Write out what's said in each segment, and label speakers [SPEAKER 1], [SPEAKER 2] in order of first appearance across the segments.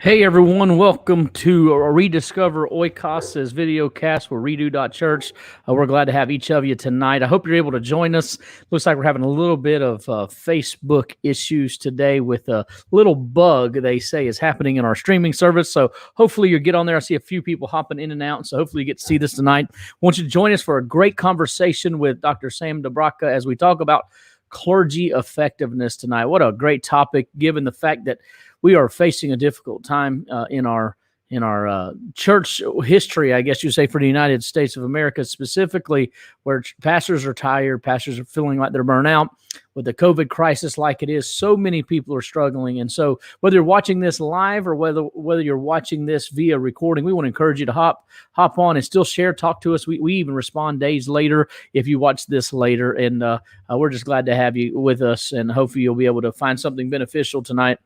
[SPEAKER 1] Hey everyone, welcome to Rediscover Oikos's video cast with Redo.Church. We're glad to have each of you tonight. I hope you're able to join us. Looks like we're having a little bit of Facebook issues today with a little bug they say is happening in our streaming service. So hopefully you get on there. I see a few people hopping in and out. So hopefully you get to see this tonight. I want you to join us for a great conversation with Dr. Sam Dobrotka as we talk about clergy effectiveness tonight. What a great topic, given the fact that we are facing a difficult time in our church history, I guess you say, for the United States of America specifically, where pastors are tired, pastors are feeling like they're burnt out with the COVID crisis like it is. So many people are struggling. And so whether you're watching this live or whether you're watching this via recording, we want to encourage you to hop on and still share, talk to us. We even respond days later if you watch this later. And we're just glad to have you with us, and hopefully you'll be able to find something beneficial tonight.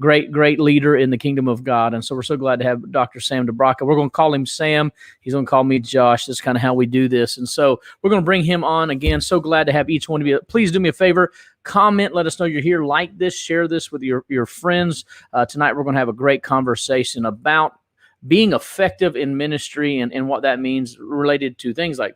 [SPEAKER 1] Great leader in the kingdom of God. And so we're so glad to have Dr. Sam Dobrotka. We're going to call him Sam. He's going to call me Josh. That's kind of how we do this. And so we're going to bring him on again. So glad to have each one of you. Please do me a favor. Comment. Let us know you're here. Like this. Share this with your friends. Tonight we're going to have a great conversation about being effective in ministry and what that means related to things like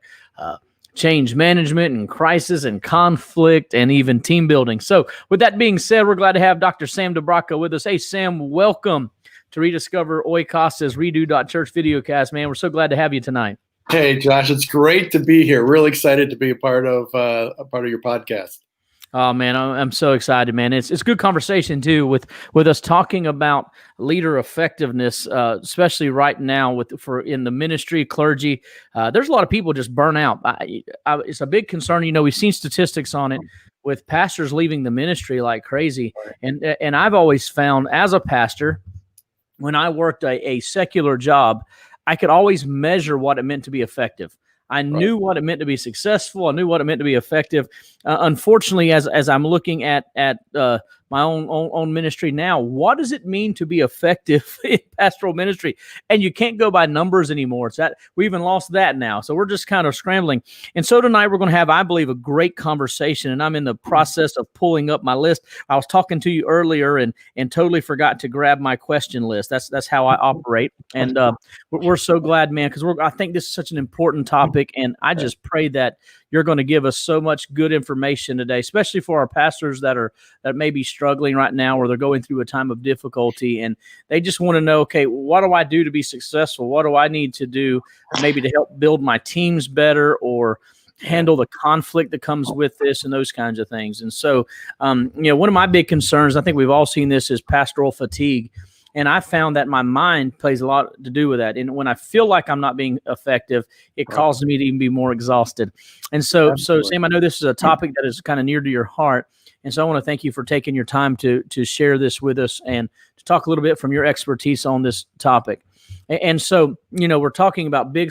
[SPEAKER 1] change management and crisis and conflict and even team building. So with that being said, we're glad to have Dr. Sam Dobrotka with us. Hey, Sam, welcome to Rediscover Oikos's Redo.Church videocast, man. We're so glad to have you tonight.
[SPEAKER 2] Hey, Josh, it's great to be here. Really excited to be a part of your podcast.
[SPEAKER 1] Oh man, I'm so excited, man. It's good conversation too with us talking about leader effectiveness, especially right now for in the ministry, clergy. There's a lot of people just burn out. It's a big concern. You know, we've seen statistics on it with pastors leaving the ministry like crazy. And I've always found as a pastor, when I worked a secular job, I could always measure what it meant to be effective. I knew what it meant to be successful. I knew what it meant to be effective. Unfortunately, as I'm looking at my own ministry now, what does it mean to be effective in pastoral ministry? And you can't go by numbers anymore. It's that we even lost that now. So we're just kind of scrambling. And so tonight we're going to have, I believe, a great conversation. And I'm in the process of pulling up my list. I was talking to you earlier and totally forgot to grab my question list. That's how I operate. And we're so glad, man, because I think this is such an important topic. And I just pray that you're going to give us so much good information today, especially for our pastors that may be struggling right now, or they're going through a time of difficulty, and they just want to know, okay, what do I do to be successful? What do I need to do maybe to help build my teams better, or handle the conflict that comes with this, and those kinds of things. And so, one of my big concerns, I think we've all seen this, is pastoral fatigue. And I found that my mind plays a lot to do with that. And when I feel like I'm not being effective, it causes me to even be more exhausted. And so Sam, I know this is a topic that is kind of near to your heart. And so I want to thank you for taking your time to share this with us and to talk a little bit from your expertise on this topic. And so, we're talking about big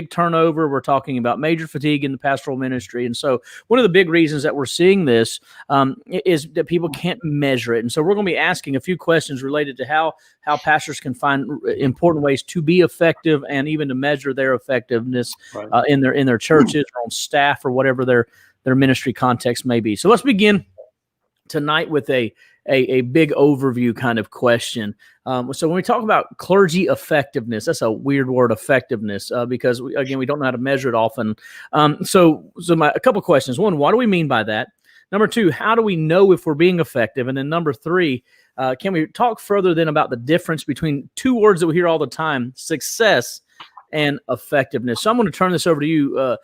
[SPEAKER 1] turnover. We're talking about major fatigue in the pastoral ministry. And so one of the big reasons that we're seeing this is that people can't measure it. And so we're going to be asking a few questions related to how pastors can find important ways to be effective and even to measure their effectiveness in their churches or on staff or whatever their ministry context may be. So let's begin tonight with a big overview kind of question. So when we talk about clergy effectiveness, that's a weird word, effectiveness, because we don't know how to measure it often. So a couple of questions. One, what do we mean by that? Number two, how do we know if we're being effective? And then number three, can we talk further then about the difference between two words that we hear all the time, success and effectiveness? So I'm going to turn this over to you,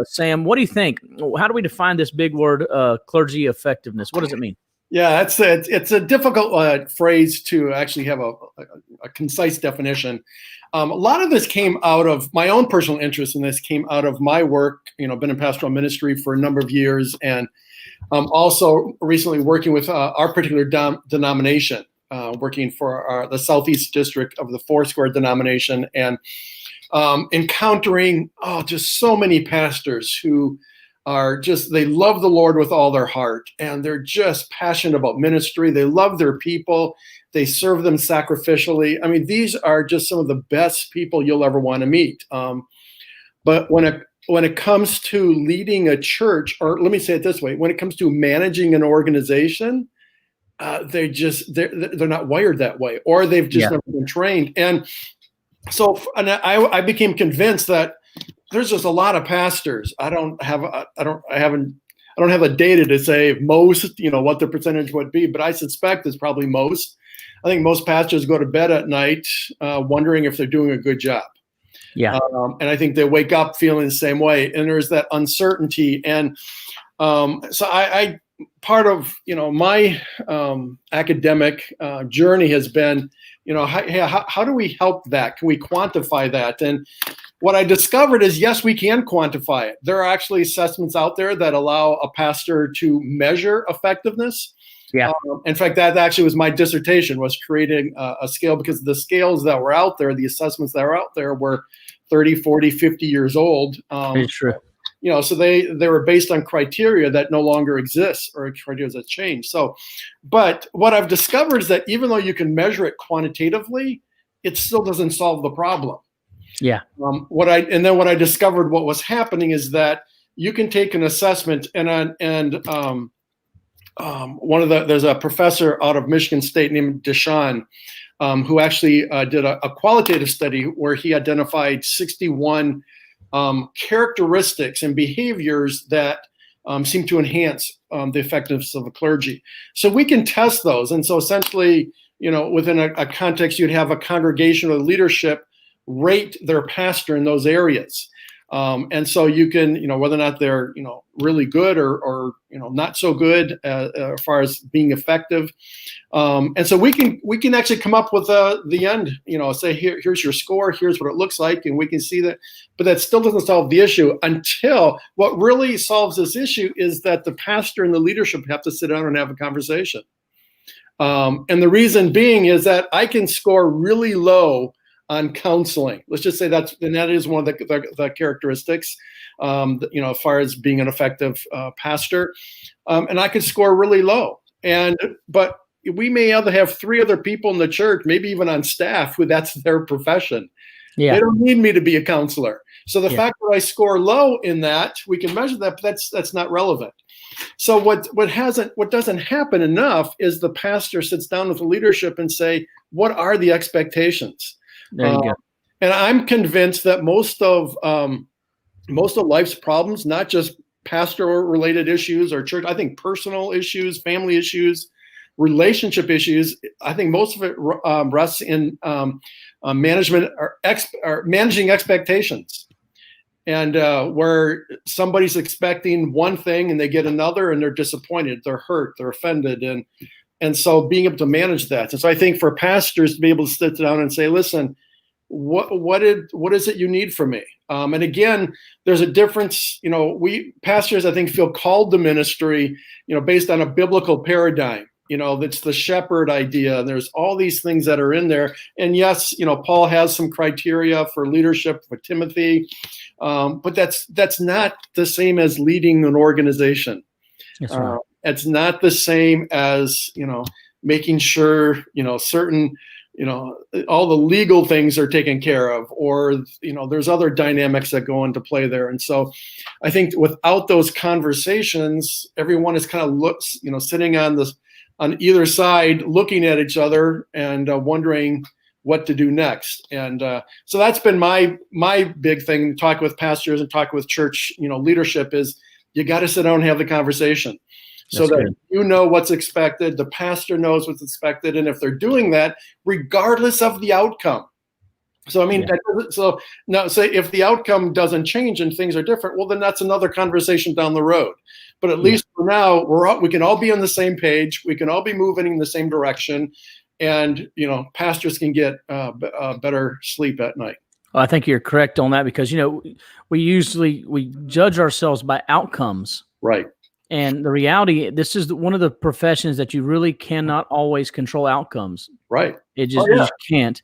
[SPEAKER 1] Sam. What do you think? How do we define this big word, clergy effectiveness? What does it mean?
[SPEAKER 2] Yeah, it's a difficult phrase to actually have a concise definition. A lot of this came out of my own personal interest in this, came out of my work, been in pastoral ministry for a number of years, and also recently working with our particular denomination, working for the Southeast District of the Foursquare denomination, and encountering just so many pastors who they love the Lord with all their heart, and they're just passionate about ministry. They love their people. They serve them sacrificially. I mean, these are just some of the best people you'll ever want to meet. But when it comes to leading a church, or let me say it this way, when it comes to managing an organization, they're not wired that way, or they've just never been trained. And so, and I became convinced that there's just a lot of pastors. I don't have a data to say most, what the percentage would be, but I suspect it's probably most. I think most pastors go to bed at night wondering if they're doing a good job.
[SPEAKER 1] Yeah.
[SPEAKER 2] And I think they wake up feeling the same way. And there's that uncertainty. And so I part of, my academic journey has been, how do we help that? Can we quantify that? And what I discovered is, yes, we can quantify it. There are actually assessments out there that allow a pastor to measure effectiveness.
[SPEAKER 1] Yeah.
[SPEAKER 2] In fact, that actually was my dissertation, was creating a scale, because the scales that were out there, the assessments that were out there were 30, 40, 50 years old.
[SPEAKER 1] It's true.
[SPEAKER 2] So they were based on criteria that no longer exists, or criteria that changed. So, but what I've discovered is that even though you can measure it quantitatively, it still doesn't solve the problem.
[SPEAKER 1] Yeah.
[SPEAKER 2] What I discovered what was happening is that you can take an assessment there's a professor out of Michigan State named Deshawn, who actually did a qualitative study where he identified 61 characteristics and behaviors that seem to enhance the effectiveness of the clergy. So we can test those. And so essentially, within a context, you'd have a congregation or leadership rate their pastor in those areas. And so you can, whether or not they're, really good or not so good as far as being effective. And so we can actually come up with the end, say, here's your score, here's what it looks like, and we can see that. But that still doesn't solve the issue, until what really solves this issue is that the pastor and the leadership have to sit down and have a conversation. And the reason being is that I can score really low on counseling. Let's just say that is one of the characteristics, as far as being an effective pastor. And I could score really low. But we may have 3 other people in the church, maybe even on staff, who that's their profession. Yeah. They don't need me to be a counselor. So the fact that I score low in that, we can measure that, but that's not relevant. So what doesn't happen enough is the pastor sits down with the leadership and say, what are the expectations?
[SPEAKER 1] There you go.
[SPEAKER 2] And I'm convinced that most of life's problems, not just pastoral-related issues or church, I think personal issues, family issues, relationship issues, I think most of it rests in management or managing expectations. And where somebody's expecting one thing and they get another and they're disappointed, they're hurt, they're offended. And so being able to manage that. And so I think for pastors to be able to sit down and say, listen, what is it you need from me? And again, there's a difference. We pastors, I think, feel called to ministry, based on a biblical paradigm. That's the shepherd idea. And there's all these things that are in there. And yes, Paul has some criteria for leadership for Timothy, but that's not the same as leading an organization.
[SPEAKER 1] That's right.
[SPEAKER 2] It's not the same as, making sure, certain, all the legal things are taken care of, or, there's other dynamics that go into play there. And so I think without those conversations, everyone is kind of sitting on either side, looking at each other and wondering what to do next. And so that's been my big thing, talk with pastors and talk with church, leadership, is you got to sit down and have the conversation. So that you know what's expected, the pastor knows what's expected, and if they're doing that, regardless of the outcome. So I mean, so now say if the outcome doesn't change and things are different, well, then that's another conversation down the road. But at least for now, we can all be on the same page, we can all be moving in the same direction, and pastors can get better sleep at night.
[SPEAKER 1] Well, I think you're correct on that, because we judge ourselves by outcomes,
[SPEAKER 2] right?
[SPEAKER 1] And the reality, this is one of the professions that you really cannot always control outcomes.
[SPEAKER 2] Right.
[SPEAKER 1] You just can't.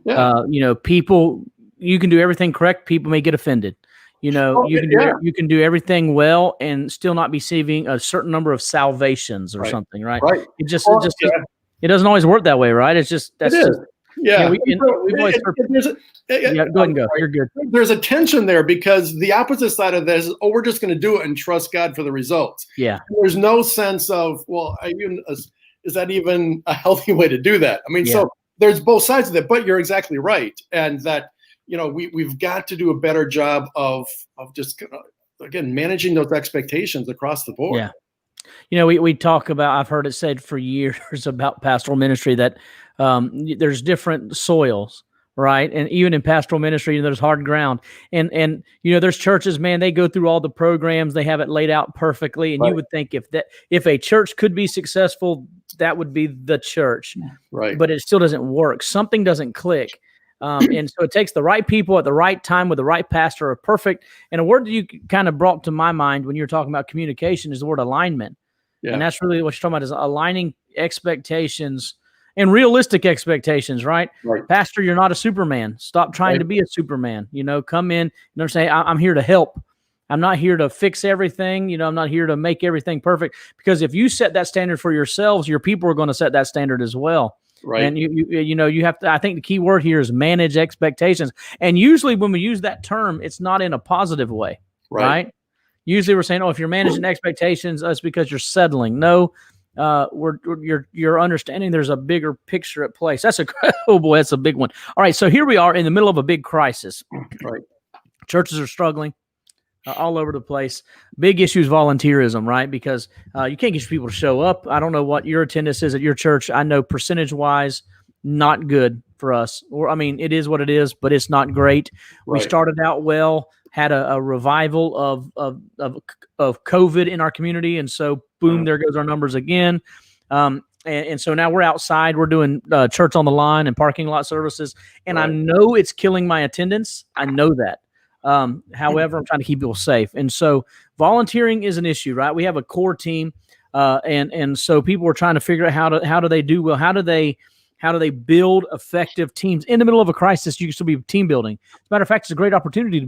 [SPEAKER 1] Yeah. People, you can do everything correct. People may get offended. You can do everything well and still not be receiving a certain number of salvations or something, right? Right. It doesn't always work that way, right? It's just that's just.
[SPEAKER 2] Yeah,
[SPEAKER 1] we've always heard. Go ahead and go. You're good.
[SPEAKER 2] There's a tension there, because the opposite side of this is, we're just going to do it and trust God for the results.
[SPEAKER 1] Yeah.
[SPEAKER 2] There's no sense of, well, is that even a healthy way to do that? I mean,
[SPEAKER 1] Yeah.
[SPEAKER 2] so there's both sides of it, but you're exactly right. And that, we've got to do a better job of just, again, managing those expectations across the board.
[SPEAKER 1] Yeah. We talk about, I've heard it said for years about pastoral ministry that there's different soils, right? And even in pastoral ministry, there's hard ground. And there's churches, man, they go through all the programs, they have it laid out perfectly. And
[SPEAKER 2] Right.
[SPEAKER 1] you would think if a church could be successful, that would be the church.
[SPEAKER 2] Right.
[SPEAKER 1] But it still doesn't work. Something doesn't click. And so it takes the right people at the right time with the right pastor, perfect. And a word that you kind of brought to my mind when you were talking about communication is the word alignment.
[SPEAKER 2] Yeah.
[SPEAKER 1] And that's really what you're talking about, is aligning expectations and realistic expectations, right?
[SPEAKER 2] Right.
[SPEAKER 1] Pastor, you're not a Superman. Stop trying to be a Superman. Come in and say, I'm here to help. I'm not here to fix everything. I'm not here to make everything perfect. Because if you set that standard for yourselves, your people are going to set that standard as well.
[SPEAKER 2] Right.
[SPEAKER 1] And you have to, I think the key word here is manage expectations. And usually when we use that term, it's not in a positive way, right? Usually we're saying, if you're managing expectations, it's because you're settling. No, you're understanding there's a bigger picture at play. So that's a big one. All right, so here we are in the middle of a big crisis.
[SPEAKER 2] Right.
[SPEAKER 1] Churches are struggling all over the place. Big issue is volunteerism, right? Because you can't get people to show up. I don't know what your attendance is at your church. I know percentage-wise, not good for us. It is what it is, but it's not great. Right. We started out well, had a revival of COVID in our community, and so boom, there goes our numbers again. And so now we're outside. We're doing church on the line and parking lot services, and right. I know it's killing my attendance. I know that. However, I'm trying to keep people safe, and so volunteering is an issue, right? We have a core team, and so people are trying to figure out how do they do well? How do they build effective teams in the middle of a crisis? You can still be team building. As a matter of fact, it's a great opportunity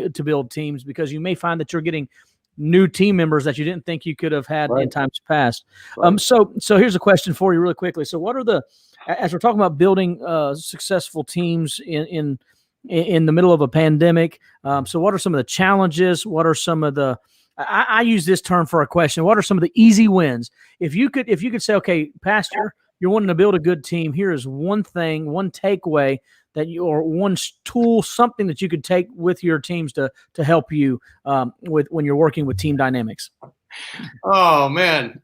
[SPEAKER 1] to build teams, because you may find that you're getting new team members that you didn't think you could have had in times past. Right. So here's a question for you really quickly. So what are as we're talking about building successful teams in the middle of a pandemic, so what are some of the challenges? What are some of the, I use this term for a question, what are some of the easy wins? If you could say, okay, Pastor, you're wanting to build a good team, here is one thing, one takeaway or one tool, something that you could take with your teams to help you with when you're working with team dynamics.
[SPEAKER 2] Oh man,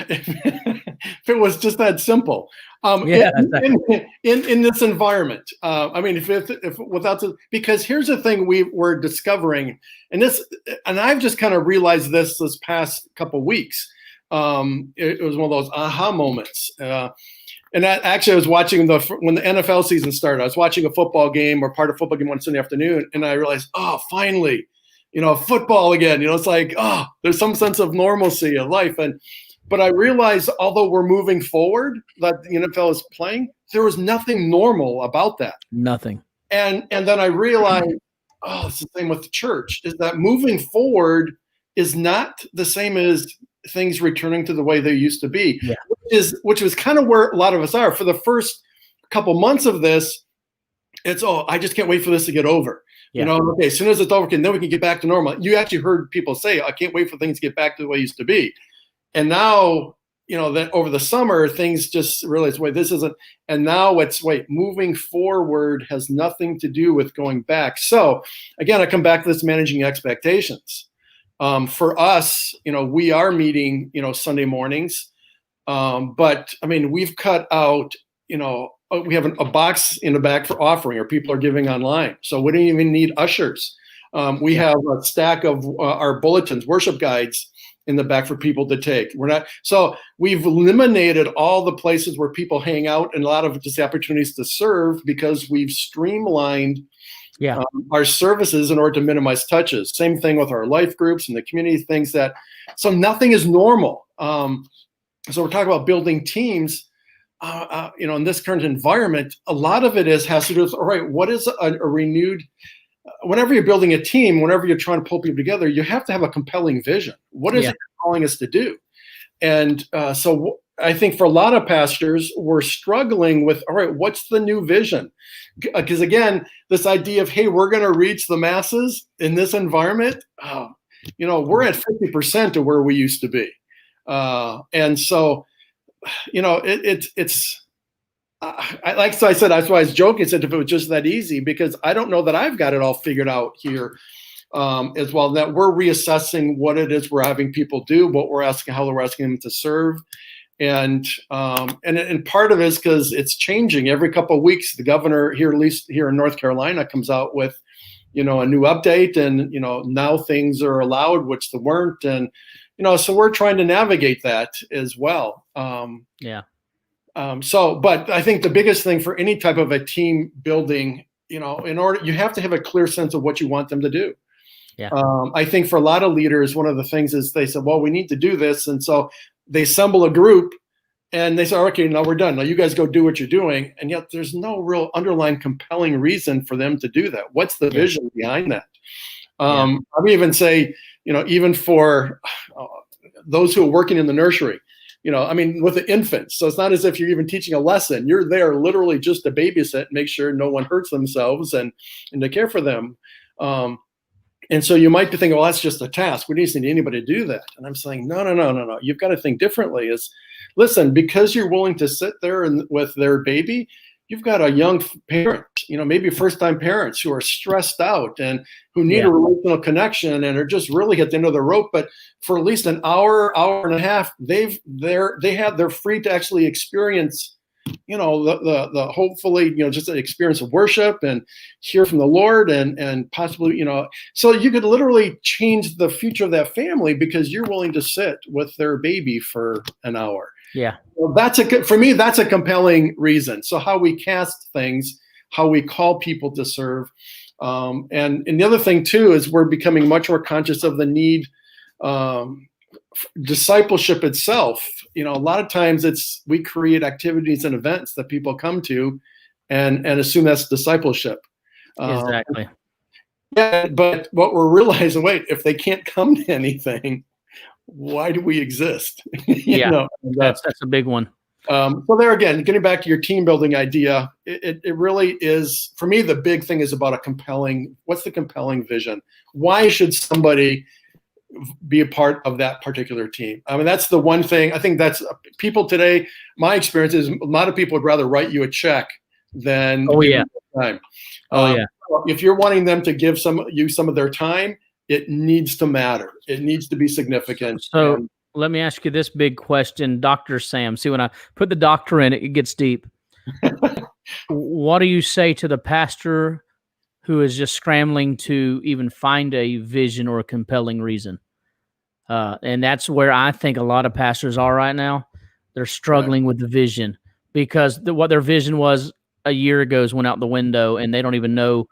[SPEAKER 2] if it was just that simple. In this environment, because here's the thing we're discovering, and I've just kind of realized this past couple of weeks. It was one of those aha moments. And actually, I was watching when the NFL season started. I was watching a football game, or part of a football game, one Sunday afternoon, and I realized, finally, football again. It's like, there's some sense of normalcy of life. But I realized, although we're moving forward, that the NFL is playing, there was nothing normal about that.
[SPEAKER 1] Nothing.
[SPEAKER 2] And then I realized, it's the same with the church, is that moving forward is not the same as things returning to the way they used to be, which was kind of where a lot of us are. For the first couple months of this, it's, I just can't wait for this to get over. Yeah. Okay, as soon as it's over, then we can get back to normal. You actually heard people say, I can't wait for things to get back to the way it used to be. And now, that over the summer, things just realize, this isn't, and now moving forward has nothing to do with going back. So again, I come back to this managing expectations. For us, we are meeting, Sunday mornings. But we've cut out, we have a box in the back for offering, or people are giving online. So we don't even need ushers. We have a stack of our bulletins, worship guides in the back for people to take. So we've eliminated all the places where people hang out, and a lot of just opportunities to serve, because we've streamlined our services in order to minimize touches. Same thing with our life groups and the community things so nothing is normal. So we're talking about building teams, in this current environment. A lot of it has to do with, all right, what is a renewed, whenever you're building a team, whenever you're trying to pull people together, you have to have a compelling vision. What is it calling us to do? And so I think for a lot of pastors, we're struggling with, all right, what's the new vision? Because again, this idea of, hey, we're going to reach the masses in this environment, we're at 50% of where we used to be. And so it's like I said, that's why I was joking. I said if it was just that easy, because I don't know that I've got it all figured out here as well. That we're reassessing what it is we're having people do, what we're asking, how we're asking them to serve, and part of it is because it's changing every couple of weeks. The governor here, at least here in North Carolina, comes out with a new update, and now things are allowed, which they weren't, and so we're trying to navigate that as well. But I think the biggest thing for any type of a team building, you have to have a clear sense of what you want them to do.
[SPEAKER 1] Yeah.
[SPEAKER 2] I think for a lot of leaders, one of the things is they said, well, we need to do this. And so they assemble a group and they say, okay, now we're done. Now you guys go do what you're doing. And yet there's no real underlying compelling reason for them to do that. What's the vision behind that? I would even say, even for those who are working in the nursery, with the infants. So it's not as if you're even teaching a lesson. You're there literally just to babysit, make sure no one hurts themselves, and to care for them. And so you might be thinking, well, that's just a task. We don't need anybody to do that. And I'm saying, no. You've got to think differently. Listen, because you're willing to sit there with their baby, you've got a young parent, maybe first-time parents who are stressed out and who need a relational connection and are just really at the end of the rope. But for at least an hour and a half, they're free to actually experience, the hopefully, just an experience of worship and hear from the Lord and possibly, so you could literally change the future of that family because you're willing to sit with their baby for an hour.
[SPEAKER 1] Yeah.
[SPEAKER 2] Well, for me, that's a compelling reason. So how we cast things, how we call people to serve. And the other thing too, is we're becoming much more conscious of the need, discipleship itself. A lot of times we create activities and events that people come to and assume that's discipleship.
[SPEAKER 1] Exactly.
[SPEAKER 2] But what we're realizing, wait, if they can't come to anything, why do we exist?
[SPEAKER 1] That's a big one.
[SPEAKER 2] So there again, getting back to your team building idea, it really is, for me, the big thing is about what's the compelling vision? Why should somebody be a part of that particular team? I mean, that's the one thing. I think that's people today, my experience is a lot of people would rather write you a check than time. If you're wanting them to give you some of their time, it needs to matter. It needs to be significant.
[SPEAKER 1] So let me ask you this big question, Dr. Sam. See, when I put the doctor in, it gets deep. What do you say to the pastor who is just scrambling to even find a vision or a compelling reason? And that's where I think a lot of pastors are right now. They're struggling with the vision because what their vision was a year ago went out the window, and they don't even know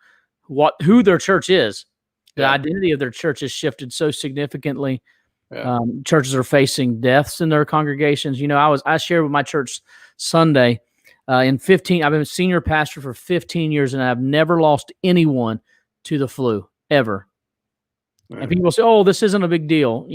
[SPEAKER 1] who their church is. The identity of their church has shifted so significantly. Churches are facing deaths in their congregations. I shared with my church Sunday. I've been a senior pastor for 15 years, and I've never lost anyone to the flu ever. And people say, "Oh, this isn't a big deal."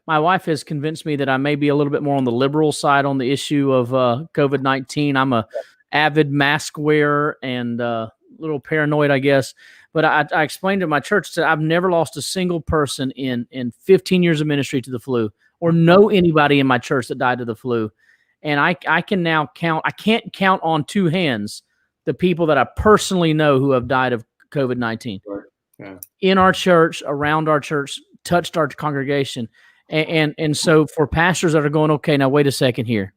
[SPEAKER 1] My wife has convinced me that I may be a little bit more on the liberal side on the issue of COVID-19. I'm a avid mask wearer and a little paranoid, I guess. But I explained to my church that I've never lost a single person in 15 years of ministry to the flu, or know anybody in my church that died of the flu. And I can now count. I can't count on two hands the people that I personally know who have died of COVID-19 in our church, around our church, touched our congregation. And so for pastors that are going, okay, now wait a second here.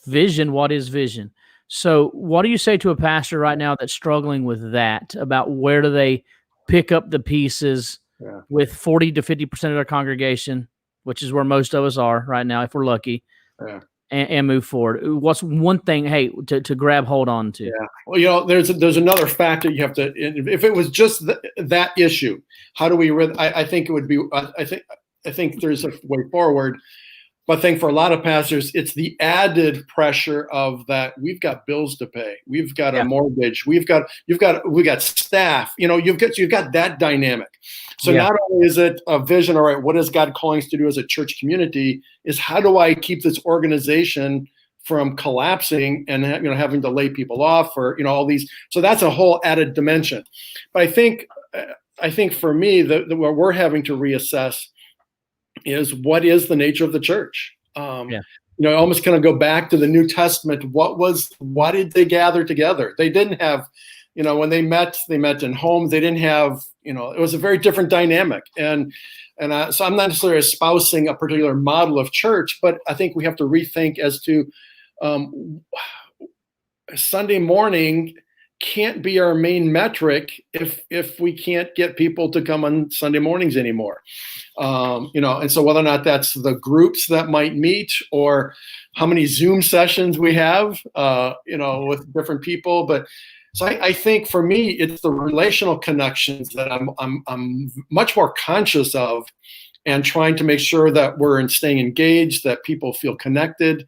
[SPEAKER 1] Vision, what is vision? So what do you say to a pastor right now that's struggling with that, about where do they pick up the pieces with 40 to 50% of their congregation, which is where most of us are right now, if we're lucky, and move forward? What's one thing, to grab hold on to?
[SPEAKER 2] Yeah. Well, there's another factor you have to, if it was just that issue, how do we, I think it would be, I think there's a way forward. But I think for a lot of pastors, it's the added pressure of that. We've got bills to pay. We've got a mortgage. We got staff. You've got that dynamic. So not only is it a vision, all right, what is God calling us to do as a church community? Is how do I keep this organization from collapsing and having to lay people off, or all these. So that's a whole added dimension. But I think for me, what we're having to reassess is what is the nature of the church. almost kind of go back to the New Testament. Why did they gather together? They didn't have, when they met in homes. They didn't have, it was a very different dynamic. So I'm not necessarily espousing a particular model of church, but I think we have to rethink as to Sunday morning can't be our main metric if we can't get people to come on Sunday mornings anymore. And so whether or not that's the groups that might meet or how many Zoom sessions we have, with different people. But so I think for me, it's the relational connections that I'm much more conscious of, and trying to make sure that we're staying engaged, that people feel connected,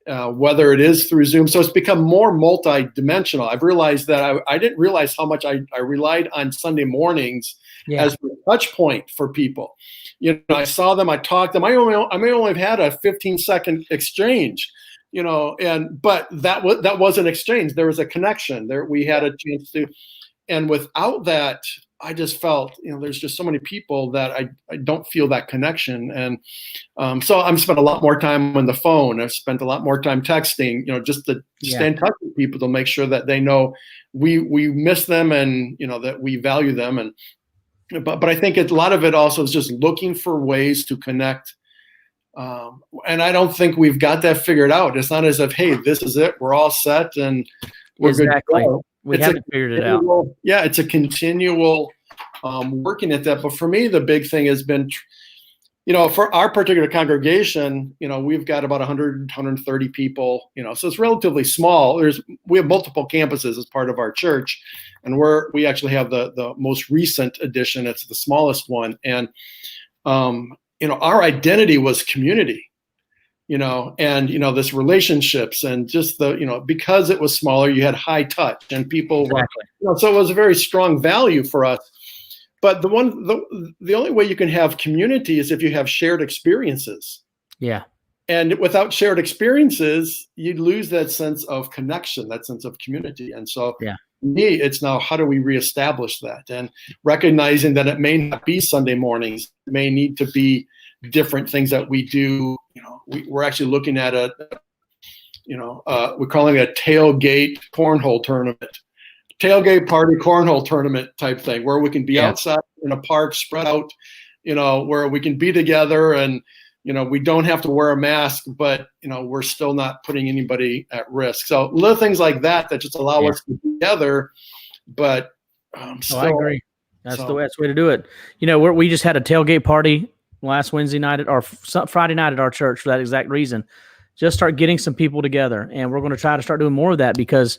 [SPEAKER 2] whether it is through Zoom. So it's become more multi-dimensional. I've realized that I didn't realize how much I relied on Sunday mornings as a touch point for people. I saw them, I talked to them. I may only have had a 15-second exchange, but that was an exchange. There was a connection there. We had a chance to, and without that, I just felt, there's just so many people that I don't feel that connection. And so I've spent a lot more time on the phone. I've spent a lot more time texting, just to stay in touch with people, to make sure that they know we miss them, and, that we value them. And, but I think a lot of it also is just looking for ways to connect. And I don't think we've got that figured out. It's not as if, hey, this is it, we're all set and we're good to go.
[SPEAKER 1] We haven't figured it out.
[SPEAKER 2] Yeah, it's a continual working at that. But for me, the big thing has been, for our particular congregation, we've got about 100, 130 people, so it's relatively small. We have multiple campuses as part of our church, and we actually have the most recent addition. It's the smallest one. And, our identity was community. This relationships, and just because it was smaller, you had high touch, and people were, so it was a very strong value for us. But the only way you can have community is if you have shared experiences. Yeah. And without shared experiences, you'd lose that sense of connection, that sense of community. And so for me, it's now, how do we reestablish that? And recognizing that it may not be Sunday mornings, it may need to be different things that we do. We're actually looking at we're calling it a tailgate cornhole tournament, tailgate party cornhole tournament type thing, where we can be outside in a park, spread out, where we can be together, and we don't have to wear a mask, but we're still not putting anybody at risk. So little things like that just allow us to be together. But still,
[SPEAKER 1] I agree. That's the best way to do it. We just had a tailgate party last Wednesday night or Friday night at our church for that exact reason. Just start getting some people together, and we're going to try to start doing more of that, because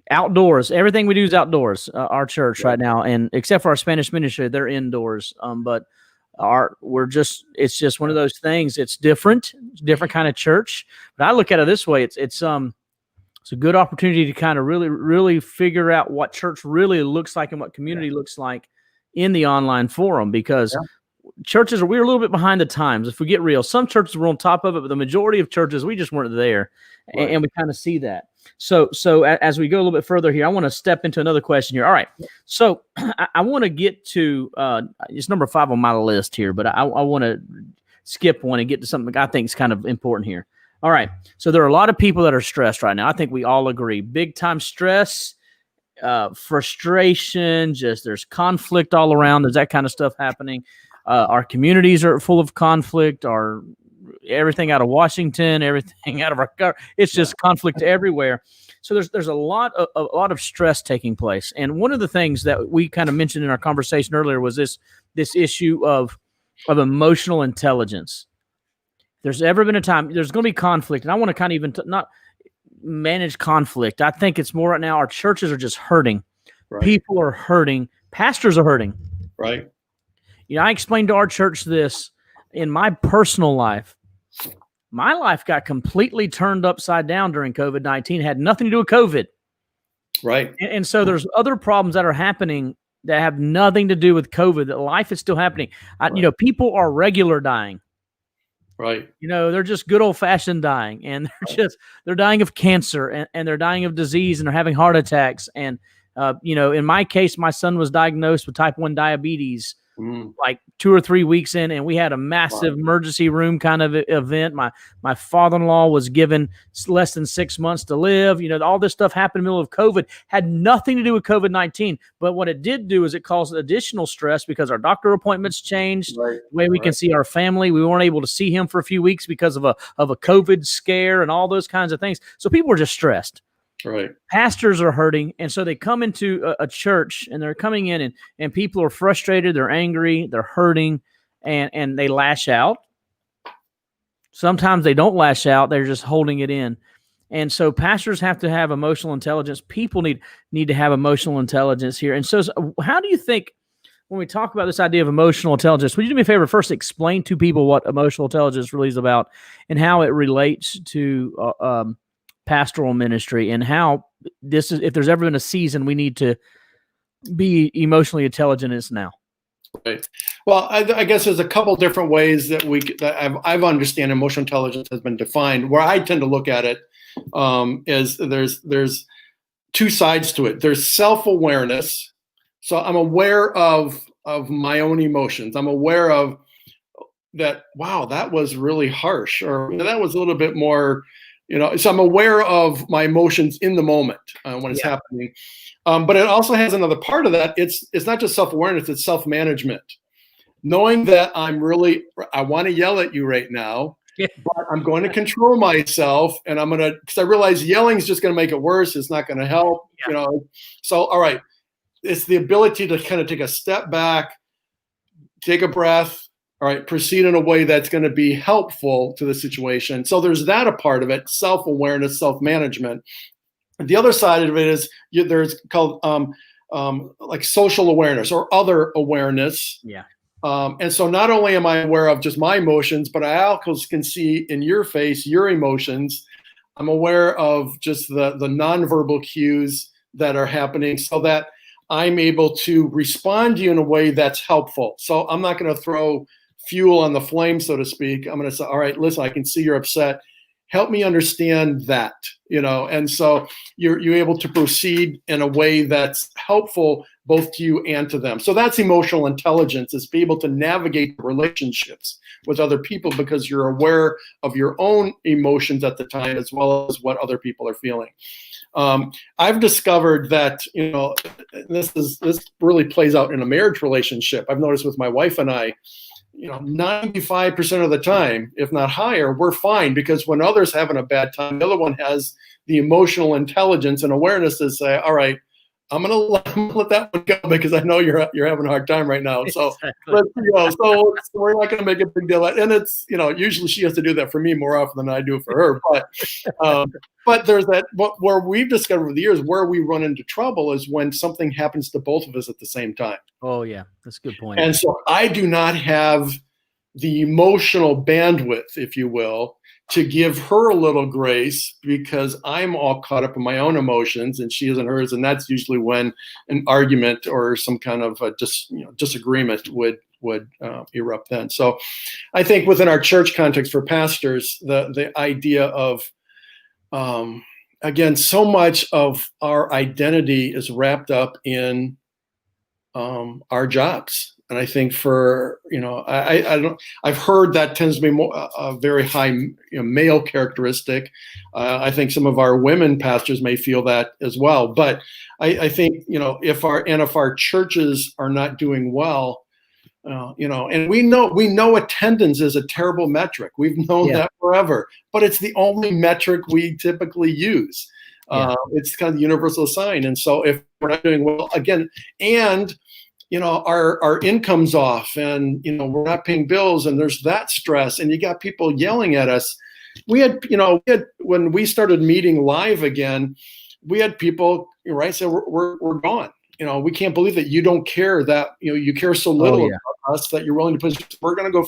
[SPEAKER 1] outdoors, everything we do is outdoors. Our church right now, and except for our Spanish ministry, they're indoors. But it's just one of those things. It's different kind of church. But I look at it this way: it's a good opportunity to kind of really, really figure out what church really looks like and what community looks like in the online forum, because we're a little bit behind the times. If we get real, some churches were on top of it, but the majority of churches, we just weren't there. And we kind of see that. So as we go a little bit further here, I want to step into another question here. All right. So I want to get to, it's number 5 on my list here, but I want to skip one and get to something I think is kind of important here. All right. So there are a lot of people that are stressed right now. I think we all agree. Big time stress, frustration, there's conflict all around. There's that kind of stuff happening. Our communities are full of conflict. Everything out of Washington, everything out of our car. It's just conflict everywhere. So there's a lot of stress taking place. And one of the things that we kind of mentioned in our conversation earlier was this issue of emotional intelligence. There's ever been a time there's going to be conflict, and I want to kind of even not manage conflict. I think it's more right now. Our churches are just hurting. Right. People are hurting. Pastors are hurting.
[SPEAKER 2] Right.
[SPEAKER 1] I explained to our church this in my personal life. My life got completely turned upside down during COVID-19. It had nothing to do with COVID.
[SPEAKER 2] Right.
[SPEAKER 1] And so there's other problems that are happening that have nothing to do with COVID. That life is still happening. Right. People are regular dying.
[SPEAKER 2] Right.
[SPEAKER 1] They're just good old fashioned dying, and they're dying of cancer, and they're dying of disease, and they're having heart attacks. And, in my case, my son was diagnosed with type 1 diabetes like 2 or 3 weeks in, and we had a massive emergency room kind of event. My father-in-law was given less than 6 months to live. All this stuff happened in the middle of COVID, had nothing to do with COVID-19. But what it did do is it caused additional stress because our doctor appointments changed. The way we can see our family, we weren't able to see him for a few weeks because of a COVID scare and all those kinds of things. So people were just stressed.
[SPEAKER 2] Right.
[SPEAKER 1] Pastors are hurting, and so they come into a church, and they're coming in, and people are frustrated, they're angry, they're hurting, and they lash out. Sometimes they don't lash out; they're just holding it in. And so pastors have to have emotional intelligence. People need to have emotional intelligence here. And so how do you think, when we talk about this idea of emotional intelligence, would you do me a favor, first explain to people what emotional intelligence really is about and how it relates to pastoral ministry, and how this is, if there's ever been a season we need to be emotionally intelligent, it's now.
[SPEAKER 2] Right. Well, I guess there's a couple different ways that I've understand emotional intelligence has been defined. Where I tend to look at it is there's two sides to it. There's self-awareness. So I'm aware of my own emotions. I'm aware of that. Wow, that was really harsh, or that was a little bit more. So I'm aware of my emotions in the moment when it's happening. But it also has another part of that. It's not just self-awareness, it's self-management. Knowing that I want to yell at you right now, but I'm going to control myself, and because I realize yelling is just going to make it worse. It's not going to help, So, all right, it's the ability to kind of take a step back, take a breath, all right, proceed in a way that's going to be helpful to the situation. So there's that a part of it, self-awareness, self-management. The other side of it is there's called like social awareness or other awareness.
[SPEAKER 1] Yeah.
[SPEAKER 2] And so not only am I aware of just my emotions, but I also can see in your face your emotions. I'm aware of just the nonverbal cues that are happening, so that I'm able to respond to you in a way that's helpful. So I'm not going to throw fuel on the flame, so to speak. I'm going to say, all right, listen, I can see you're upset. Help me understand that, and so you're able to proceed in a way that's helpful both to you and to them. So that's emotional intelligence, is be able to navigate relationships with other people because you're aware of your own emotions at the time as well as what other people are feeling. I've discovered that, this really plays out in a marriage relationship. I've noticed with my wife and I, 95% of the time, if not higher, we're fine, because when others having a bad time, the other one has the emotional intelligence and awareness to say, all right, I'm gonna let that one go because I know you're having a hard time right now. So, so we're not gonna make a big deal. And it's, usually she has to do that for me more often than I do for her. But there's that where we've discovered over the years where we run into trouble is when something happens to both of us at the same time.
[SPEAKER 1] Oh yeah, that's a good point.
[SPEAKER 2] And so I do not have the emotional bandwidth, if you will, to give her a little grace because I'm all caught up in my own emotions and she isn't hers. And that's usually when an argument or some kind of disagreement would erupt then. So I think within our church context for pastors, the idea of, again, so much of our identity is wrapped up in our jobs. And I think for, I've heard that tends to be more, a very high male characteristic. I think some of our women pastors may feel that as well. But I think, if our churches are not doing well, and we know attendance is a terrible metric. We've known that forever, but it's the only metric we typically use. It's kind of the universal sign. And so if we're not doing well again, and our income's off and, we're not paying bills and there's that stress and you got people yelling at us. We had when we started meeting live again, we had people, say we're gone. We can't believe that you don't care, that, you care so little about us that you're willing to put, we're going to go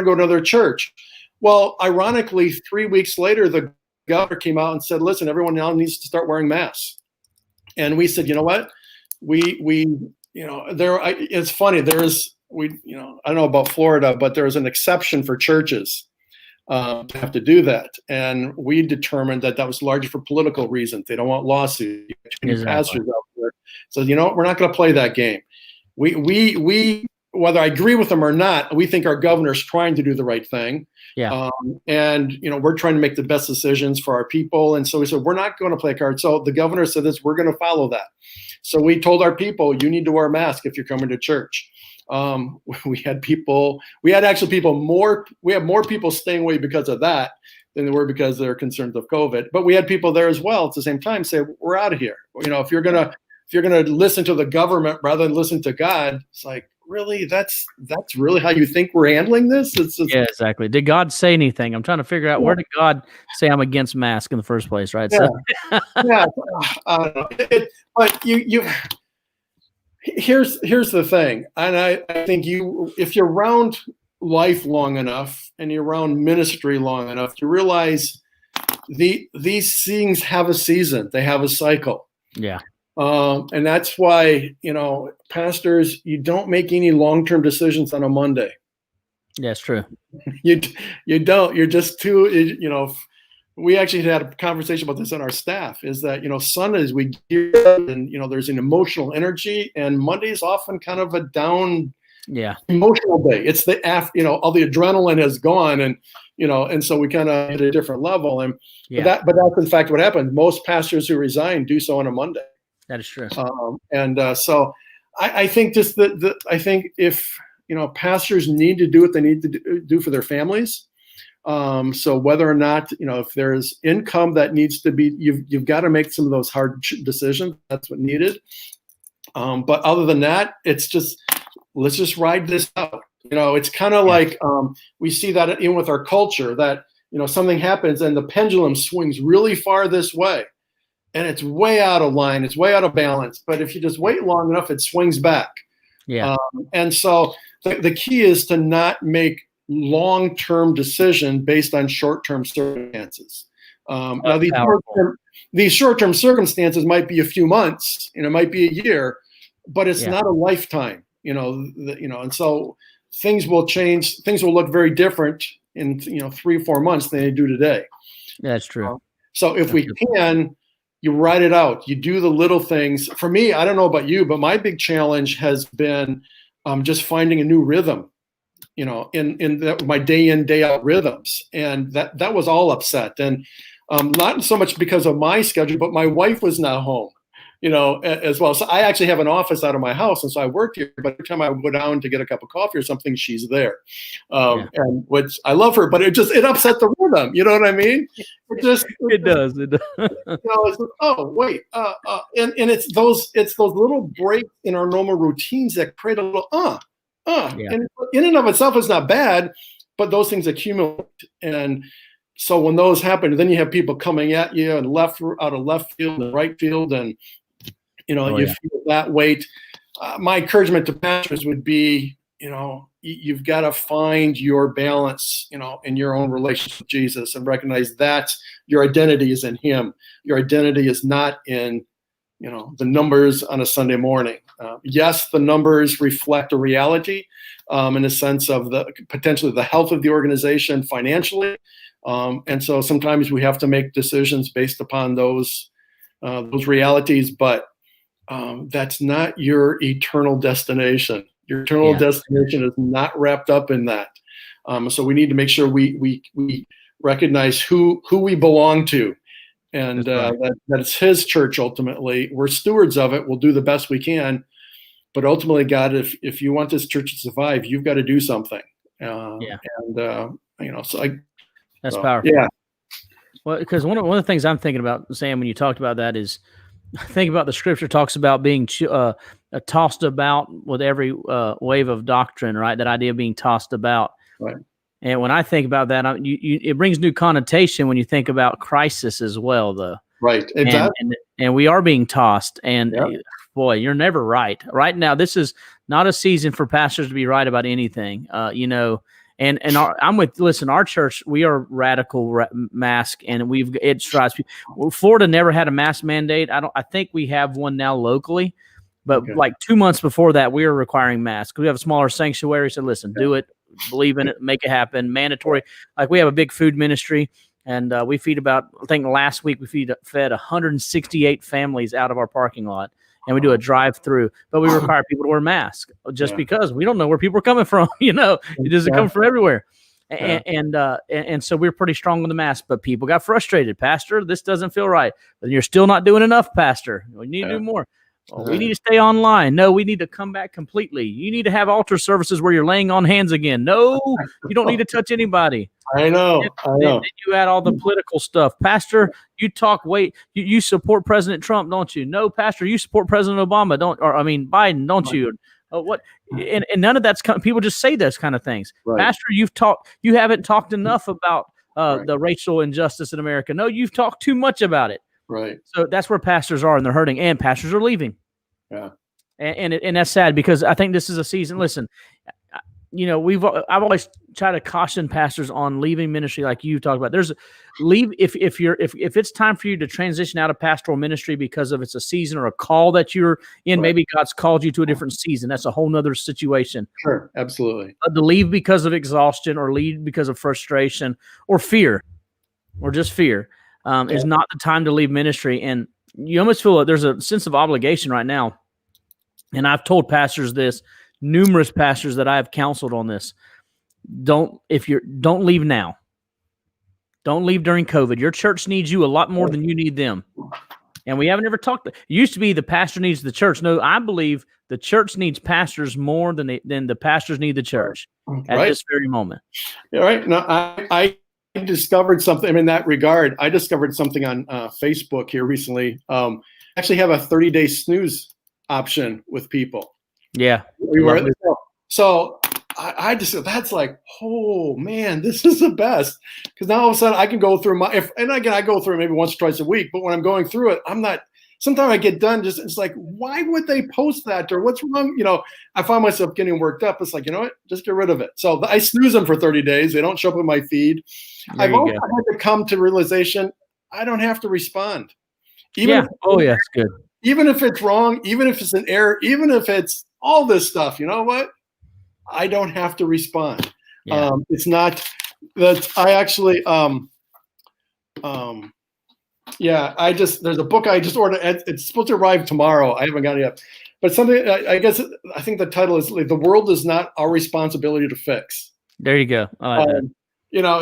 [SPEAKER 2] to another church. Well, ironically, 3 weeks later, the governor came out and said, listen, everyone now needs to start wearing masks. And we said, you know what, it's funny. I don't know about Florida, but there's an exception for churches to have to do that. And we determined that was largely for political reasons. They don't want lawsuits. Pastors out there. So, we're not going to play that game. We whether I agree with them or not, we think our governor's trying to do the right thing.
[SPEAKER 1] Yeah.
[SPEAKER 2] And, we're trying to make the best decisions for our people. And so we said, we're not going to play cards. So the governor said this, we're going to follow that. So we told our people, you need to wear a mask if you're coming to church. We had more people staying away because of that than they were because they're concerned of COVID. But we had people there as well at the same time say, we're out of here. If you're going to listen to the government rather than listen to God, it's like, really, that's really how you think we're handling this? It's just,
[SPEAKER 1] yeah, exactly. Did God say anything? I'm trying to figure out, where did God say I'm against mask in the first place, right?
[SPEAKER 2] Yeah.
[SPEAKER 1] So,
[SPEAKER 2] Yeah. But here's the thing, and I think if you're around life long enough and you're around ministry long enough, you realize these things have a season, they have a cycle.
[SPEAKER 1] yeah.
[SPEAKER 2] And that's why, pastors, you don't make any long-term decisions on a Monday.
[SPEAKER 1] Yeah, it's true.
[SPEAKER 2] You don't. You're just too. We actually had a conversation about this on our staff. Is that Sundays we gear up and there's an emotional energy, and Monday is often kind of a down, emotional day. It's all the adrenaline has gone, and so we kind of hit a different level. And but that's in fact what happened. Most pastors who resign do so on a Monday.
[SPEAKER 1] That is true.
[SPEAKER 2] So I think I think if pastors need to do what they need to do for their families. So whether or not if there's income that needs to be, you've got to make some of those hard decisions. That's what needed. But other than that, it's just let's just ride this out. It's kind of like we see that in with our culture that something happens and the pendulum swings really far this way. And it's way out of line. It's way out of balance. But if you just wait long enough, it swings back.
[SPEAKER 1] Yeah.
[SPEAKER 2] And so the key is to not make long-term decision based on short-term circumstances. Now these short-term circumstances might be a few months, it might be a year, but it's not a lifetime. And so things will change. Things will look very different in 3 or 4 months than they do today.
[SPEAKER 1] That's true.
[SPEAKER 2] So if we can. You ride it out. You do the little things. For me, I don't know about you, but my big challenge has been just finding a new rhythm, in my day in, day out rhythms. And that was all upset. And not so much because of my schedule, but my wife was not home, as well. So I actually have an office out of my house. And so I work here, but every time I go down to get a cup of coffee or something, she's there. And which I love her, but it upset the rhythm. You know what I mean? It does. Oh, wait. And it's those little breaks in our normal routines that create a little, and in and of itself is not bad, but those things accumulate. And so when those happen, then you have people coming at you and out of left field and right field, and you feel that weight. My encouragement to pastors would be, you've got to find your balance, in your own relationship with Jesus, and recognize that your identity is in Him. Your identity is not in, the numbers on a Sunday morning. Yes, the numbers reflect a reality, in the sense of potentially the health of the organization financially. And so sometimes we have to make decisions based upon those realities, but that's not your eternal destination. Your eternal destination is not wrapped up in that. So we need to make sure we recognize who we belong to, and that it's His church ultimately. We're stewards of it. We'll do the best we can, but ultimately, God, if you want this church to survive, you've got to do something.
[SPEAKER 1] That's powerful.
[SPEAKER 2] Yeah.
[SPEAKER 1] Well, because one of the things I'm thinking about, Sam, when you talked about that, is think about the scripture talks about being tossed about with every wave of doctrine, right? That idea of being tossed about.
[SPEAKER 2] Right.
[SPEAKER 1] And when I think about that, it brings new connotation when you think about crisis as well, though.
[SPEAKER 2] Right. Exactly.
[SPEAKER 1] And we are being tossed. And boy, you're never right. Right now, this is not a season for pastors to be right about anything. And our church, we are radical mask, and it drives people. Florida never had a mask mandate. I think we have one now locally, but like 2 months before that, we were requiring masks. We have a smaller sanctuary, so listen, do it, believe in it, make it happen, mandatory. Like we have a big food ministry, and we feed I think last week we fed 168 families out of our parking lot. and we do a drive-through, but we require people to wear masks just because we don't know where people are coming from. It doesn't come from everywhere. And so we're pretty strong on the mask, but people got frustrated. Pastor, this doesn't feel right. But you're still not doing enough, Pastor. We need to do more. Well, we need to stay online. No, we need to come back completely. You need to have altar services where you're laying on hands again. No, you don't need to touch anybody.
[SPEAKER 2] I know.
[SPEAKER 1] Then you add all the political stuff. Pastor, you talk, you support President Trump, don't you? No, Pastor, you support President Obama, Biden, don't you? What? And none of that's people just say those kind of things. Right. Pastor, you haven't talked enough about the racial injustice in America. No, you've talked too much about it.
[SPEAKER 2] Right.
[SPEAKER 1] So that's where pastors are, and they're hurting, and pastors are leaving.
[SPEAKER 2] Yeah.
[SPEAKER 1] And that's sad because I think this is a season. Listen, I've always tried to caution pastors on leaving ministry, like you talked about. Leave if it's time for you to transition out of pastoral ministry because of it's a season or a call that you're in. Right. Maybe God's called you to a different season. That's a whole nother situation.
[SPEAKER 2] Sure, absolutely.
[SPEAKER 1] But to leave because of exhaustion or leave because of frustration or fear, or just fear. Is not the time to leave ministry. And you almost feel like there's a sense of obligation right now. And I've told pastors this, numerous pastors that I have counseled on this. Don't leave now. Don't leave during COVID. Your church needs you a lot more than you need them. And we haven't ever talked. It used to be the pastor needs the church. No, I believe the church needs pastors more than the pastors need the church at this very moment.
[SPEAKER 2] Yeah, right. No, I discovered something in that regard. I discovered something on Facebook here recently. Actually have a 30-day snooze option with people.
[SPEAKER 1] Yeah.
[SPEAKER 2] So I just, that's like, oh man, this is the best. Because now all of a sudden I can go through I go through it maybe once or twice a week, but when I'm going through it, sometimes I get done it's like, why would they post that, or what's wrong? I find myself getting worked up. It's like, you know what, just get rid of it. So I snooze them for 30 days. They don't show up in my feed. I've also had to come to realization, I don't have to respond.
[SPEAKER 1] It's good.
[SPEAKER 2] Even if it's wrong, even if it's an error, even if it's all this stuff, you know what? I don't have to respond. Yeah. It's not that I actually, there's a book I just ordered. It's supposed to arrive tomorrow. I haven't got it yet. But something, I think the title is like, "The World is Not Our Responsibility to Fix."
[SPEAKER 1] There you go. I like that.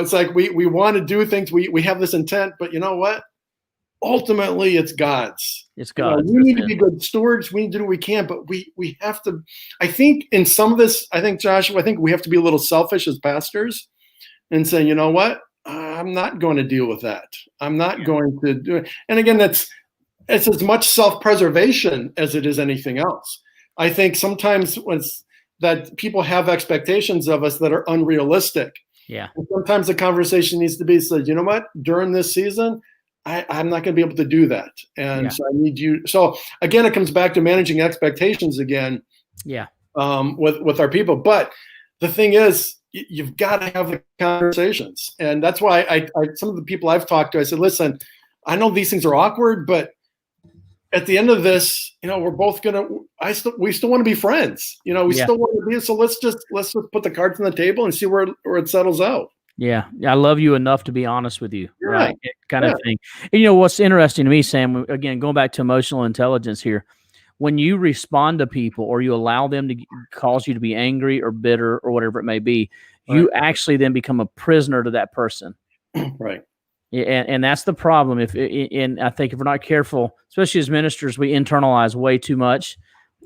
[SPEAKER 2] It's like we want to do things. We have this intent, but you know what? Ultimately, it's God's.
[SPEAKER 1] It's God's.
[SPEAKER 2] We need to be good stewards. We need to do what we can, but we have to. I think in some of this, Joshua, we have to be a little selfish as pastors and say, you know what? I'm not going to deal with that. I'm not going to do it. And again, it's as much self-preservation as it is anything else. I think sometimes that people have expectations of us that are unrealistic.
[SPEAKER 1] Yeah.
[SPEAKER 2] And sometimes the conversation needs to be said, you know what? During this season, I'm not going to be able to do that. And so I need you. So again, it comes back to managing expectations again.
[SPEAKER 1] Yeah.
[SPEAKER 2] With our people. But the thing is, you've got to have the conversations. And that's why I some of the people I've talked to, I said, listen, I know these things are awkward, but at the end of this, we're both we still want to be friends. We still want to be. So let's just put the cards on the table and see where it settles out.
[SPEAKER 1] Yeah. I love you enough to be honest with you. Yeah. Right. Kind of thing. And what's interesting to me, Sam, again, going back to emotional intelligence here, when you respond to people or you allow them to cause you to be angry or bitter or whatever it may be, you actually then become a prisoner to that person.
[SPEAKER 2] Right.
[SPEAKER 1] And that's the problem. And I think if we're not careful, especially as ministers, we internalize way too much.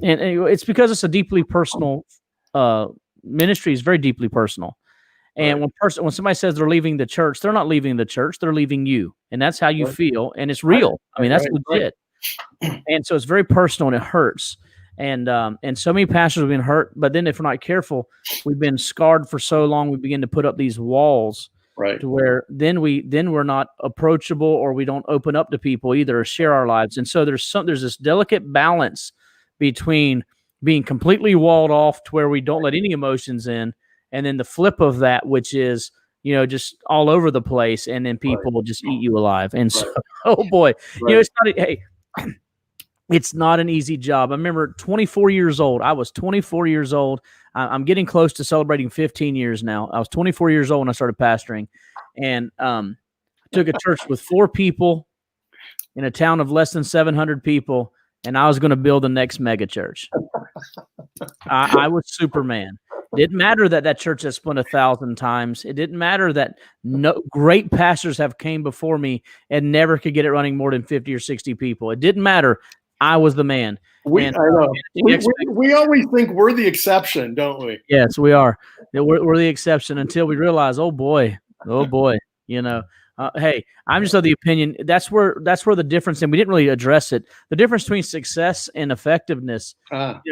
[SPEAKER 1] And it's because it's a deeply personal ministry is very deeply personal. And when somebody says they're leaving the church, they're not leaving the church, they're leaving you. And that's how you feel. And it's real. I mean, that's legit. And so it's very personal and it hurts. And so many pastors have been hurt, but then if we're not careful, we've been scarred for so long, we begin to put up these walls to where then we're not approachable or we don't open up to people either or share our lives. And so there's this delicate balance between being completely walled off to where we don't let any emotions in, and then the flip of that, which is, just all over the place, and then people will just eat you alive. And so, oh boy, it's not it's not an easy job. I remember 24 years old. I was 24 years old. I'm getting close to celebrating 15 years now. I was 24 years old when I started pastoring, and I took a church with 4 people in a town of less than 700 people, and I was going to build the next mega church. I was Superman. It didn't matter that church has split 1,000 times. It didn't matter that no great pastors have came before me and never could get it running more than 50 or 60 people. It didn't matter. I was the man.
[SPEAKER 2] I know. We always think we're the exception, don't we?
[SPEAKER 1] Yes, we are. We're the exception until we realize, oh boy, you know. Hey, I'm just of the opinion that's where the difference, and we didn't really address it. The difference between success and effectiveness.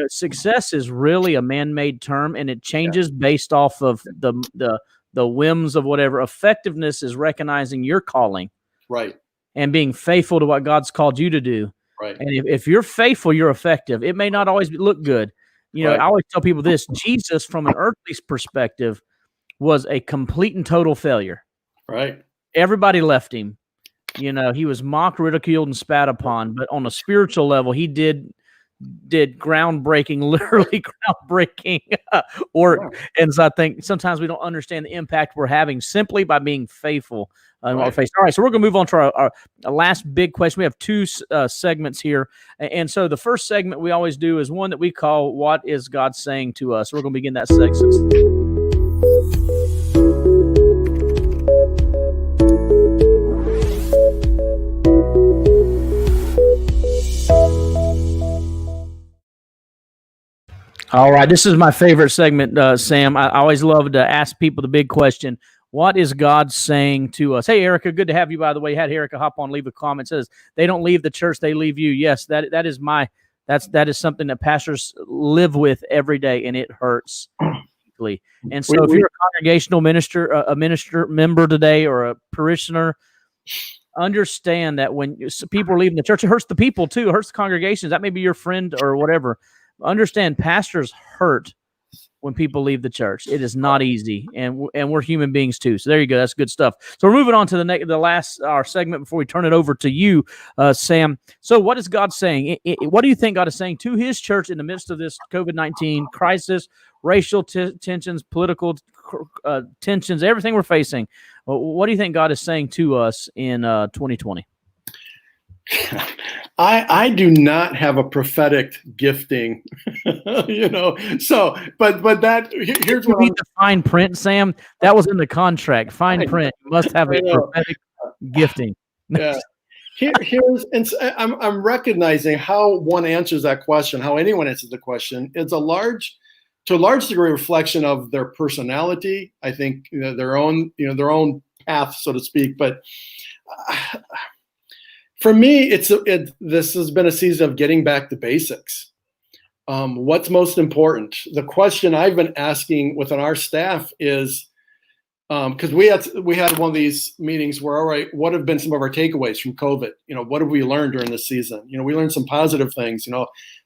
[SPEAKER 1] Success is really a man-made term, and it changes based off of the whims of whatever. Effectiveness is recognizing your calling,
[SPEAKER 2] right,
[SPEAKER 1] and being faithful to what God's called you to do.
[SPEAKER 2] Right.
[SPEAKER 1] And if you're faithful, you're effective. It may not always look good. I always tell people this: Jesus, from an earthly perspective, was a complete and total failure.
[SPEAKER 2] Right.
[SPEAKER 1] Everybody left him. He was mocked, ridiculed, and spat upon. But on a spiritual level, he did groundbreaking, literally groundbreaking work. And so I think sometimes we don't understand the impact we're having simply by being faithful in what we're facing. All right, so we're going to move on to our last big question. We have two segments here. And so the first segment we always do is one that we call, What is God Saying to Us? We're going to begin that section. All right, this is my favorite segment, Sam. I always love to ask people the big question: what is God saying to us? Hey, Erica, good to have you. By the way, had Erica hop on, leave a comment. It says they don't leave the church; they leave you. Yes, that is something that pastors live with every day, and it hurts deeply. And so, if you're a congregational minister, a minister member today, or a parishioner, understand that when people are leaving the church, it hurts the people too. It hurts the congregations. That may be your friend or whatever. Understand, pastors hurt when people leave the church. It is not easy, and we're human beings too. So there you go. That's good stuff. So we're moving on to the last our segment before we turn it over to you, Sam. So what is God saying? What do you think God is saying to His church in the midst of this COVID-19 crisis, racial tensions, political tensions, everything we're facing? What do you think God is saying to us in 2020?
[SPEAKER 2] I do not have a prophetic gifting, So, but that here's what.
[SPEAKER 1] You read the fine print, Sam. That was in the contract. Fine print. You must have a prophetic gifting.
[SPEAKER 2] Yeah. I'm recognizing how one answers that question, how anyone answers the question. It's to a large degree, reflection of their personality. I think their own path, so to speak. But for me, this has been a season of getting back to basics. What's most important? The question I've been asking within our staff is, because we had one of these meetings where, all right, what have been some of our takeaways from COVID? What have we learned during this season? We learned some positive things.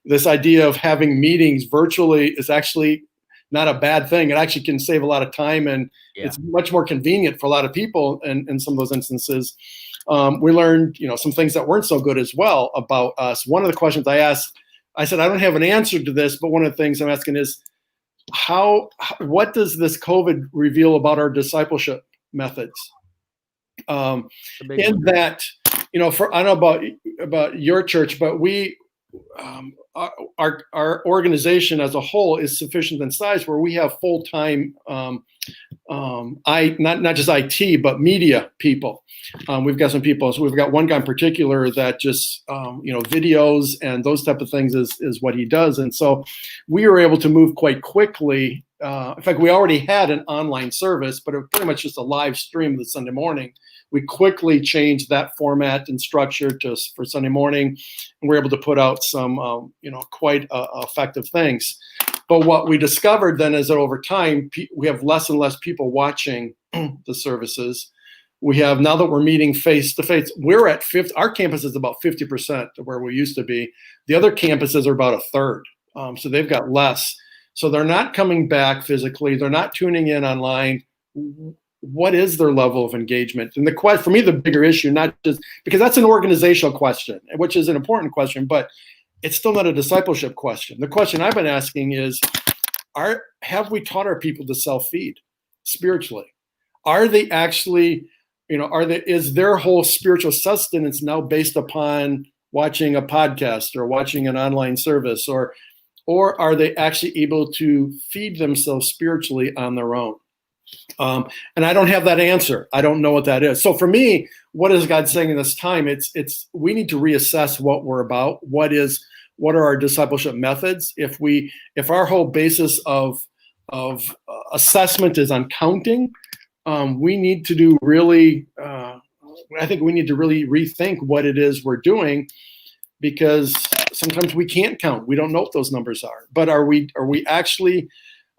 [SPEAKER 2] This idea of having meetings virtually is actually not a bad thing. It actually can save a lot of time, and it's much more convenient for a lot of people in some of those instances. We learned, some things that weren't so good as well about us. One of the questions I asked, I said, I don't have an answer to this, but one of the things I'm asking is, what does this COVID reveal about our discipleship methods? In that, I don't know about your church, but we, our organization as a whole is sufficient in size where we have full-time, not just IT, but media people. We've got some people. So we've got one guy in particular that just, videos and those type of things is what he does. And so we were able to move quite quickly. In fact, we already had an online service, but it was pretty much just a live stream the Sunday morning. We quickly changed that format and structure for Sunday morning, and we're able to put out some, quite effective things. But what we discovered then is that over time, we have less and less people watching the services. We have, now that we're meeting face to face, we're at 50. Our campus is about 50% of where we used to be. The other campuses are about a third. So they've got less. So they're not coming back physically. They're not tuning in online. What is their level of engagement? And for me, the bigger issue, not just because that's an organizational question, which is an important question, but it's still not a discipleship question. The question I've been asking is, have we taught our people to self-feed spiritually? Are they actually, is their whole spiritual sustenance now based upon watching a podcast or watching an online service, or are they actually able to feed themselves spiritually on their own? And I don't have that answer. I don't know what that is. So for me, what is God saying in this time? It's we need to reassess what we're about. What are our discipleship methods? If our whole basis of assessment is on counting, we need to do really. I think we need to really rethink what it is we're doing, because sometimes we can't count. We don't know what those numbers are. But are we actually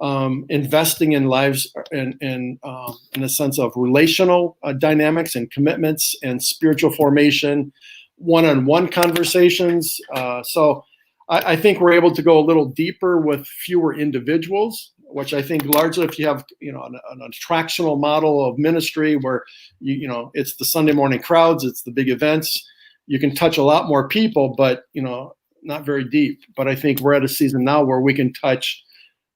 [SPEAKER 2] investing in lives in a sense of relational dynamics and commitments and spiritual formation, one-on-one conversations? So I think we're able to go a little deeper with fewer individuals, which I think largely, if you have an attractional model of ministry where it's the Sunday morning crowds, it's the big events, you can touch a lot more people, but not very deep. But I think we're at a season now where we can touch,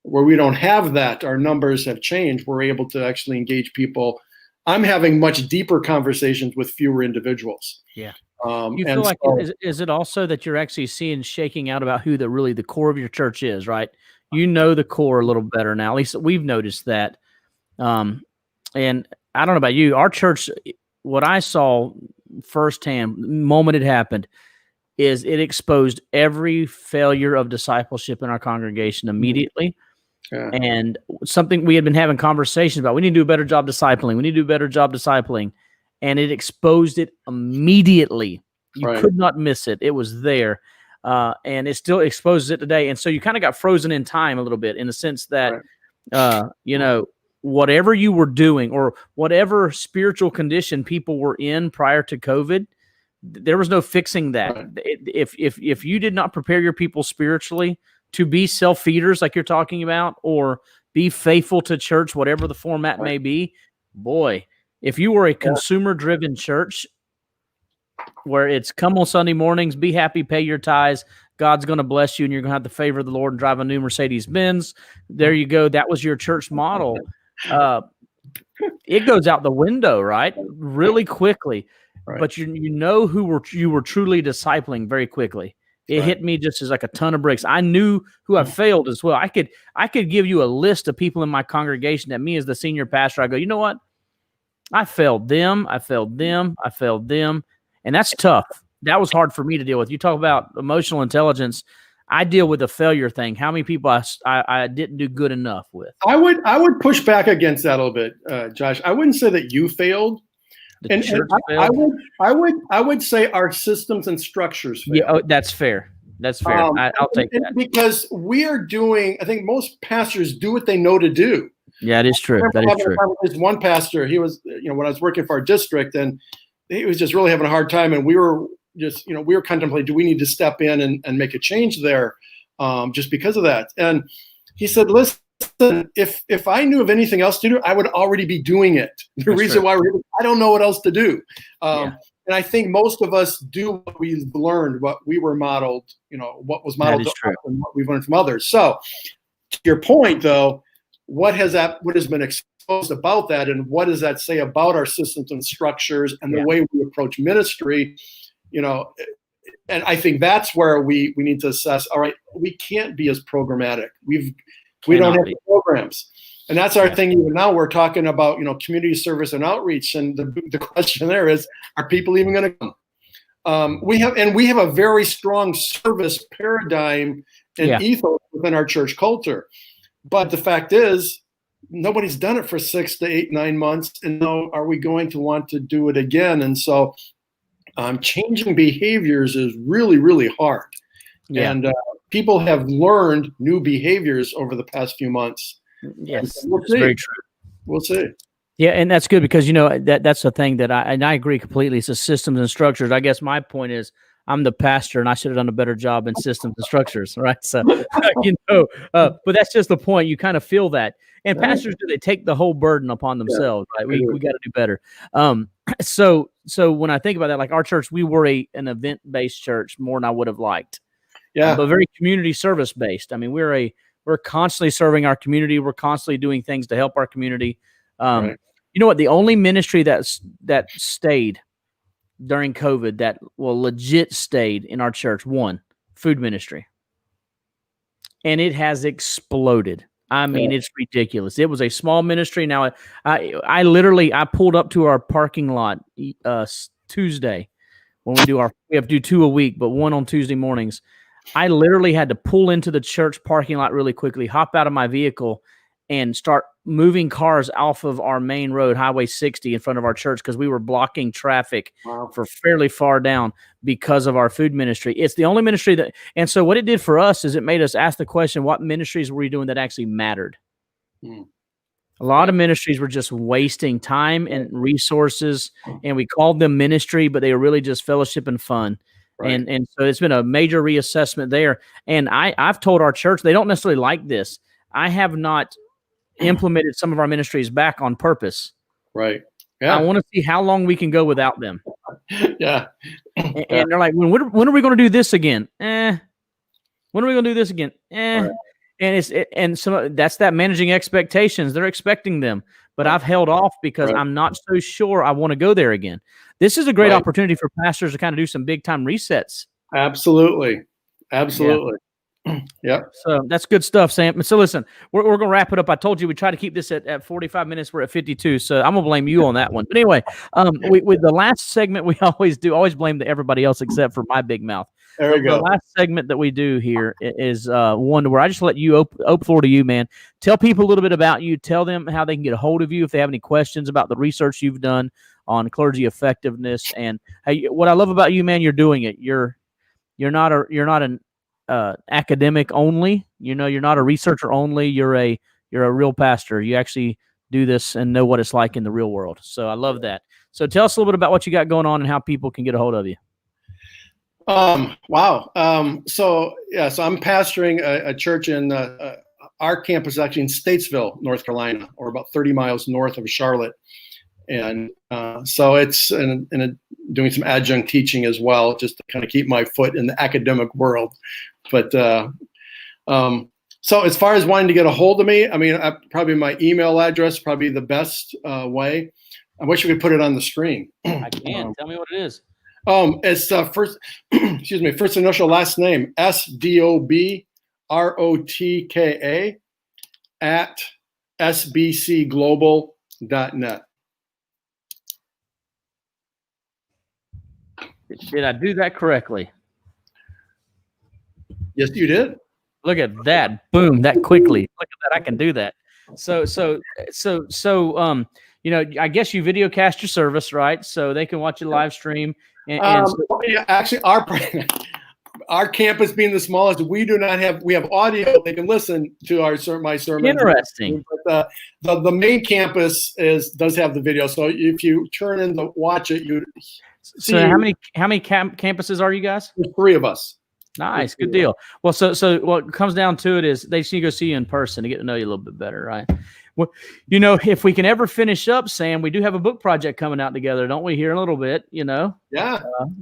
[SPEAKER 2] where we don't have that. Our numbers have changed. We're able to actually engage people. I'm having much deeper conversations with fewer individuals.
[SPEAKER 1] Yeah. You feel like, is it also that you're actually seeing shaking out about who the core of your church is, right? You know the core a little better now. At least we've noticed that. And I don't know about you. Our church, what I saw firsthand, the moment it happened, is it exposed every failure of discipleship in our congregation immediately.
[SPEAKER 2] Yeah.
[SPEAKER 1] And something we had been having conversations about. We need to do a better job discipling. We need to do a better job discipling. And it exposed it immediately. You could not miss it. It was there. And it still exposes it today. And so you kind of got frozen in time a little bit, in the sense that, whatever you were doing or whatever spiritual condition people were in prior to COVID, there was no fixing that. Right. If you did not prepare your people spiritually to be self-feeders like you're talking about, or be faithful to church, whatever the format may be, boy, if you were a consumer-driven church where it's come on Sunday mornings, be happy, pay your tithes, God's going to bless you, and you're going to have the favor of the Lord and drive a new Mercedes-Benz. There you go. That was your church model. It goes out the window, right? Really quickly. Right. But who you were truly discipling very quickly. It hit me just as like a ton of bricks. I knew who I failed as well. I could give you a list of people in my congregation that me as the senior pastor, I go, you know what? I failed them. I failed them. I failed them. And that's tough. That was hard for me to deal with. You talk about emotional intelligence. I deal with the failure thing. How many people I didn't do good enough with? I
[SPEAKER 2] would push back against that a little bit, Josh. I wouldn't say that you failed. I would say our systems and structures failed.
[SPEAKER 1] Yeah, that's fair. That's fair. I'll take that.
[SPEAKER 2] Because we are doing, I think most pastors do what they know to do.
[SPEAKER 1] Yeah, it is true. That is true.
[SPEAKER 2] There's one pastor, he was, when I was working for our district, and he was just really having a hard time, and we were just, we were contemplating, do we need to step in and make a change there, just because of that? And he said, listen, if I knew of anything else to do, I would already be doing it. The reason why I don't know what else to do. And I think most of us do what we've learned, what we were modeled, what was modeled to us and what we've learned from others. So to your point, though, what has been exposed about that, and what does that say about our systems and structures and the way we approach ministry? And I think that's where we need to assess, all right, we can't be as programmatic. We don't have the programs. And that's our thing. Even now we're talking about, community service and outreach. And the question there is, are people even going to come? We have a very strong service paradigm and ethos within our church culture. But the fact is, nobody's done it for 6 to 8, 9 months. And now, are we going to want to do it again? And so changing behaviors is really, really hard. Yeah. And people have learned new behaviors over the past few months.
[SPEAKER 1] Yes, so that's very true.
[SPEAKER 2] We'll see.
[SPEAKER 1] Yeah, and that's good, because that's the thing that I agree completely. It's the systems and structures. I guess my point is, I'm the pastor, and I should have done a better job in systems and structures, right? So, but that's just the point. You kind of feel that, and pastors they take the whole burden upon themselves, right? We got to do better. So when I think about that, like our church, we were an event-based church more than I would have liked. Yeah, but very community service based. I mean, we're constantly serving our community. We're constantly doing things to help our community. You know what? The only ministry that stayed during COVID that legit stayed in our church. One, food ministry. And it has exploded. I mean, it's ridiculous. It was a small ministry. Now, I literally pulled up to our parking lot Tuesday when we have to do 2 a week, but one on Tuesday mornings. I literally had to pull into the church parking lot really quickly, hop out of my vehicle, and start moving cars off of our main road, Highway 60, in front of our church because we were blocking traffic for fairly far down because of our food ministry. It's the only ministry that, and so what it did for us is it made us ask the question, what ministries were we doing that actually mattered? A lot of ministries were just wasting time and resources, and we called them ministry, but they were really just fellowship and fun. And so it's been a major reassessment there. And I've told our church, they don't necessarily like this. I have not implemented some of our ministries back on purpose.
[SPEAKER 2] Right. Yeah.
[SPEAKER 1] I want to see how long we can go without them.
[SPEAKER 2] Yeah.
[SPEAKER 1] And they're like, when are we going to do this again? When are we going to do this again? Right. And so that's that managing expectations. They're expecting them, but I've held off because I'm not so sure I want to go there again. This is a great opportunity for pastors to kind of do some big time resets.
[SPEAKER 2] Absolutely. Absolutely. Yep.
[SPEAKER 1] So that's good stuff, Sam. So listen, we're going to wrap it up. I told you we try to keep this at 45 minutes. We're at 52. So I'm going to blame you on that one. But anyway, with the last segment, we always blame everybody else except for my big mouth.
[SPEAKER 2] There we go.
[SPEAKER 1] The last segment that we do here is one where I just let you open floor to you, man. Tell people a little bit about you. Tell them how they can get a hold of you if they have any questions about the research you've done on clergy effectiveness. And hey, what I love about you, man, you're doing it. You're not an academic only. You're not a researcher only. You're a real pastor. You actually do this and know what it's like in the real world. So I love that. So tell us a little bit about what you got going on and how people can get a hold of you.
[SPEAKER 2] Wow. So I'm pastoring a church in our campus, actually in Statesville, North Carolina, or about 30 miles north of Charlotte. And so it's doing some adjunct teaching as well, just to kind of keep my foot in the academic world. But so as far as wanting to get a hold of me, I mean, probably my email address, probably the best way. I wish we could put it on the screen.
[SPEAKER 1] I can. Tell me what it is.
[SPEAKER 2] It's first initial, last name, SDOBROTKA at sbcglobal.net.
[SPEAKER 1] Did I do that correctly?
[SPEAKER 2] Yes, you did.
[SPEAKER 1] Look at that. Boom, that quickly. Look at that. I can do that. So, I guess you video cast your service, right? So they can watch you live stream.
[SPEAKER 2] Actually, our campus being the smallest, we have audio. They can listen to my sermons.
[SPEAKER 1] Interesting.
[SPEAKER 2] But the main campus does have the video. So if you turn in to watch it, you.
[SPEAKER 1] So how many campuses are you guys?
[SPEAKER 2] There's 3 of us.
[SPEAKER 1] Nice, good deal. Well, so what comes down to it is they just need to go see you in person to get to know you a little bit better, right? Well, if we can ever finish up, Sam, we do have a book project coming out together, don't we? Here in a little bit,
[SPEAKER 2] Yeah.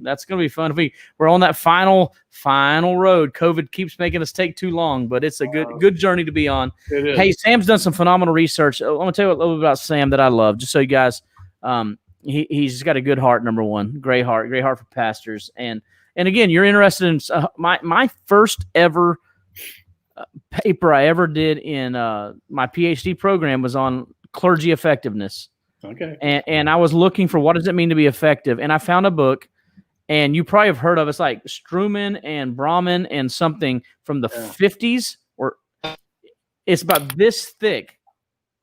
[SPEAKER 1] That's going to be fun. We're on that final road. COVID keeps making us take too long, but it's a good journey to be on.
[SPEAKER 2] It is.
[SPEAKER 1] Hey, Sam's done some phenomenal research. I'm going to tell you a little bit about Sam that I love, just so you guys. He's got a good heart. Number one, great heart for pastors, and again, you're interested in my first ever paper I ever did in my PhD program was on clergy effectiveness.
[SPEAKER 2] Okay.
[SPEAKER 1] And I was looking for what does it mean to be effective, and I found a book, and you probably have heard of it. It's like Struman and Brahman and something from the 50s, or it's about this thick,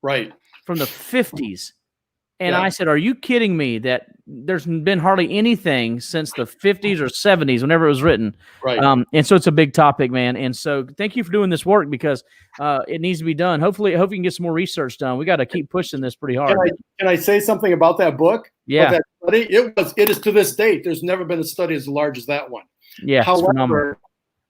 [SPEAKER 2] right,
[SPEAKER 1] from the 50s. And I said, are you kidding me that there's been hardly anything since the 50s or 70s, whenever it was written?
[SPEAKER 2] Right.
[SPEAKER 1] And so it's a big topic, man. And so thank you for doing this work because it needs to be done. Hopefully, I hope you can get some more research done. We got to keep pushing this pretty hard.
[SPEAKER 2] Can I say something about that book?
[SPEAKER 1] Yeah.
[SPEAKER 2] That study? It is to this date. There's never been a study as large as that one.
[SPEAKER 1] Yeah.
[SPEAKER 2] However,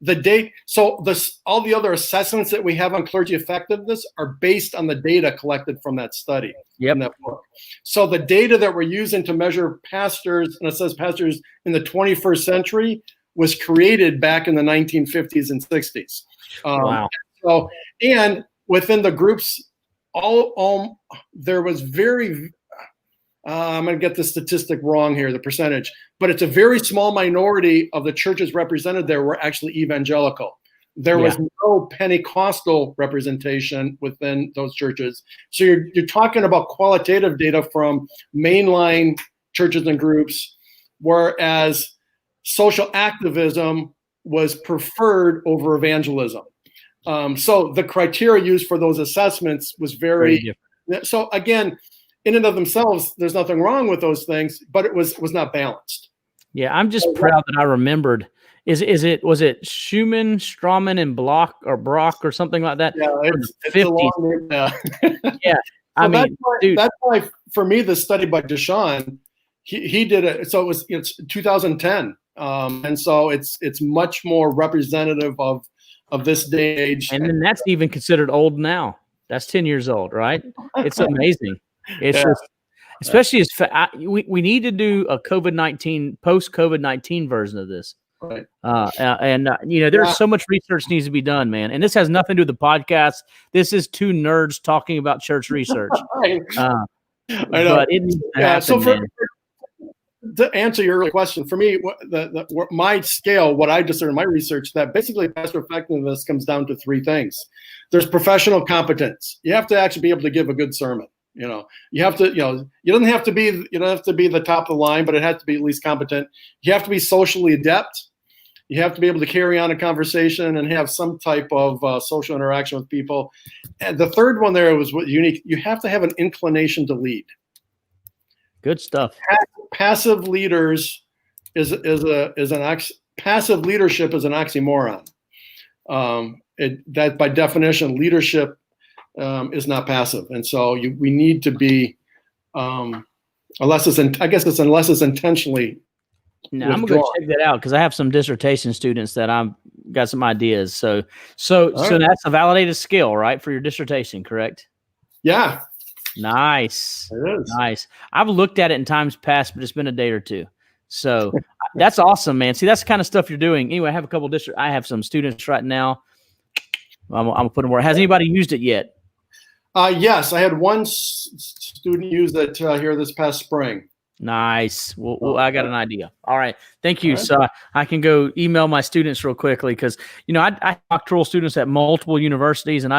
[SPEAKER 2] the date, so all the other assessments that we have on clergy effectiveness are based on the data collected from that study.
[SPEAKER 1] Yep.
[SPEAKER 2] In that book. So the data that we're using to measure pastors, and it says pastors in the 21st century, was created back in the 1950s and 60s.
[SPEAKER 1] Wow.
[SPEAKER 2] So, and within the groups, there was very I'm going to get the statistic wrong here, the percentage, but it's a very small minority of the churches represented there were actually evangelical. There was no Pentecostal representation within those churches. So you're talking about qualitative data from mainline churches and groups, whereas social activism was preferred over evangelism. So the criteria used for those assessments was very different. So again, in and of themselves, there's nothing wrong with those things, but it was not balanced.
[SPEAKER 1] Yeah, I'm just proud that I remembered. Was it Schumann, Straumann, and Bloch or Brock or something like that?
[SPEAKER 2] Yeah, it's a long name.
[SPEAKER 1] Yeah.
[SPEAKER 2] So that's why for me, the study by Deshawn, he did it. So it's 2010. And so it's much more representative of this day and age.
[SPEAKER 1] And then that's even considered old now. That's 10 years old, right? It's amazing. It's just, especially as we need to do a COVID-19 post COVID-19 version of this.
[SPEAKER 2] Right.
[SPEAKER 1] There's so much research needs to be done, man. And this has nothing to do with the podcast. This is two nerds talking about church research.
[SPEAKER 2] I know.
[SPEAKER 1] But it needs to happen,
[SPEAKER 2] to answer your earlier question, for me, my scale, what I discern in my research, that basically pastor effectiveness comes down to three things. There's professional competence. You have to actually be able to give a good sermon. You have to, you don't have to be the top of the line, but it has to be at least competent. You have to be socially adept. You have to be able to carry on a conversation and have some type of social interaction with people. And the third one there was unique. You have to have an inclination to lead.
[SPEAKER 1] Good stuff.
[SPEAKER 2] Passive leaders passive leadership is an oxymoron. That by definition, leadership is not passive, and so we need to be, unless it's intentionally.
[SPEAKER 1] No, I'm gonna go check that out because I have some dissertation students that I've got some ideas. So that's a validated skill, right, for your dissertation, correct?
[SPEAKER 2] Yeah.
[SPEAKER 1] Nice.
[SPEAKER 2] It is.
[SPEAKER 1] Nice. I've looked at it in times past, but it's been a day or two. So that's awesome, man. See, that's the kind of stuff you're doing. Anyway, I have some students right now. I'm putting more. Has anybody used it yet?
[SPEAKER 2] Yes, I had one student use it here this past spring.
[SPEAKER 1] Nice. Well, I got an idea. All right. Thank you. Right. So I can go email my students real quickly because, I doctoral students at multiple universities, and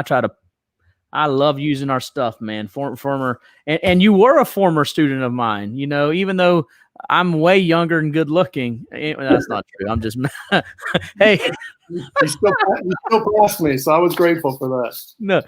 [SPEAKER 1] I love using our stuff, man. Former, and you were a former student of mine, even though I'm way younger and good looking. That's not true. I'm just, hey.
[SPEAKER 2] You still passed me, so I was grateful for that.
[SPEAKER 1] No.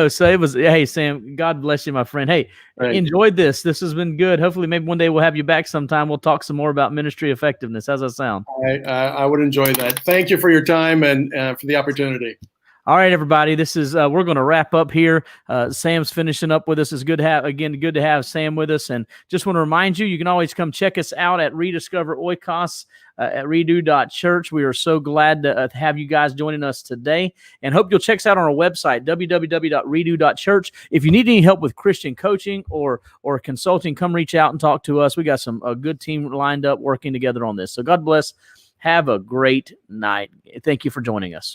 [SPEAKER 1] So it was, hey, Sam, God bless you, my friend. Hey, enjoyed this. This has been good. Hopefully, maybe one day we'll have you back sometime. We'll talk some more about ministry effectiveness. How's that sound?
[SPEAKER 2] I would enjoy that. Thank you for your time and for the opportunity.
[SPEAKER 1] All right, everybody. This is we're going to wrap up here. Sam's finishing up with us. It's good to have Sam with us. And just want to remind you can always come check us out at Rediscover Oikos at redo.church. We are so glad to have you guys joining us today, and hope you'll check us out on our website, www.redo.church. If you need any help with Christian coaching or consulting, come reach out and talk to us. We got a good team lined up working together on this. So God bless. Have a great night. Thank you for joining us.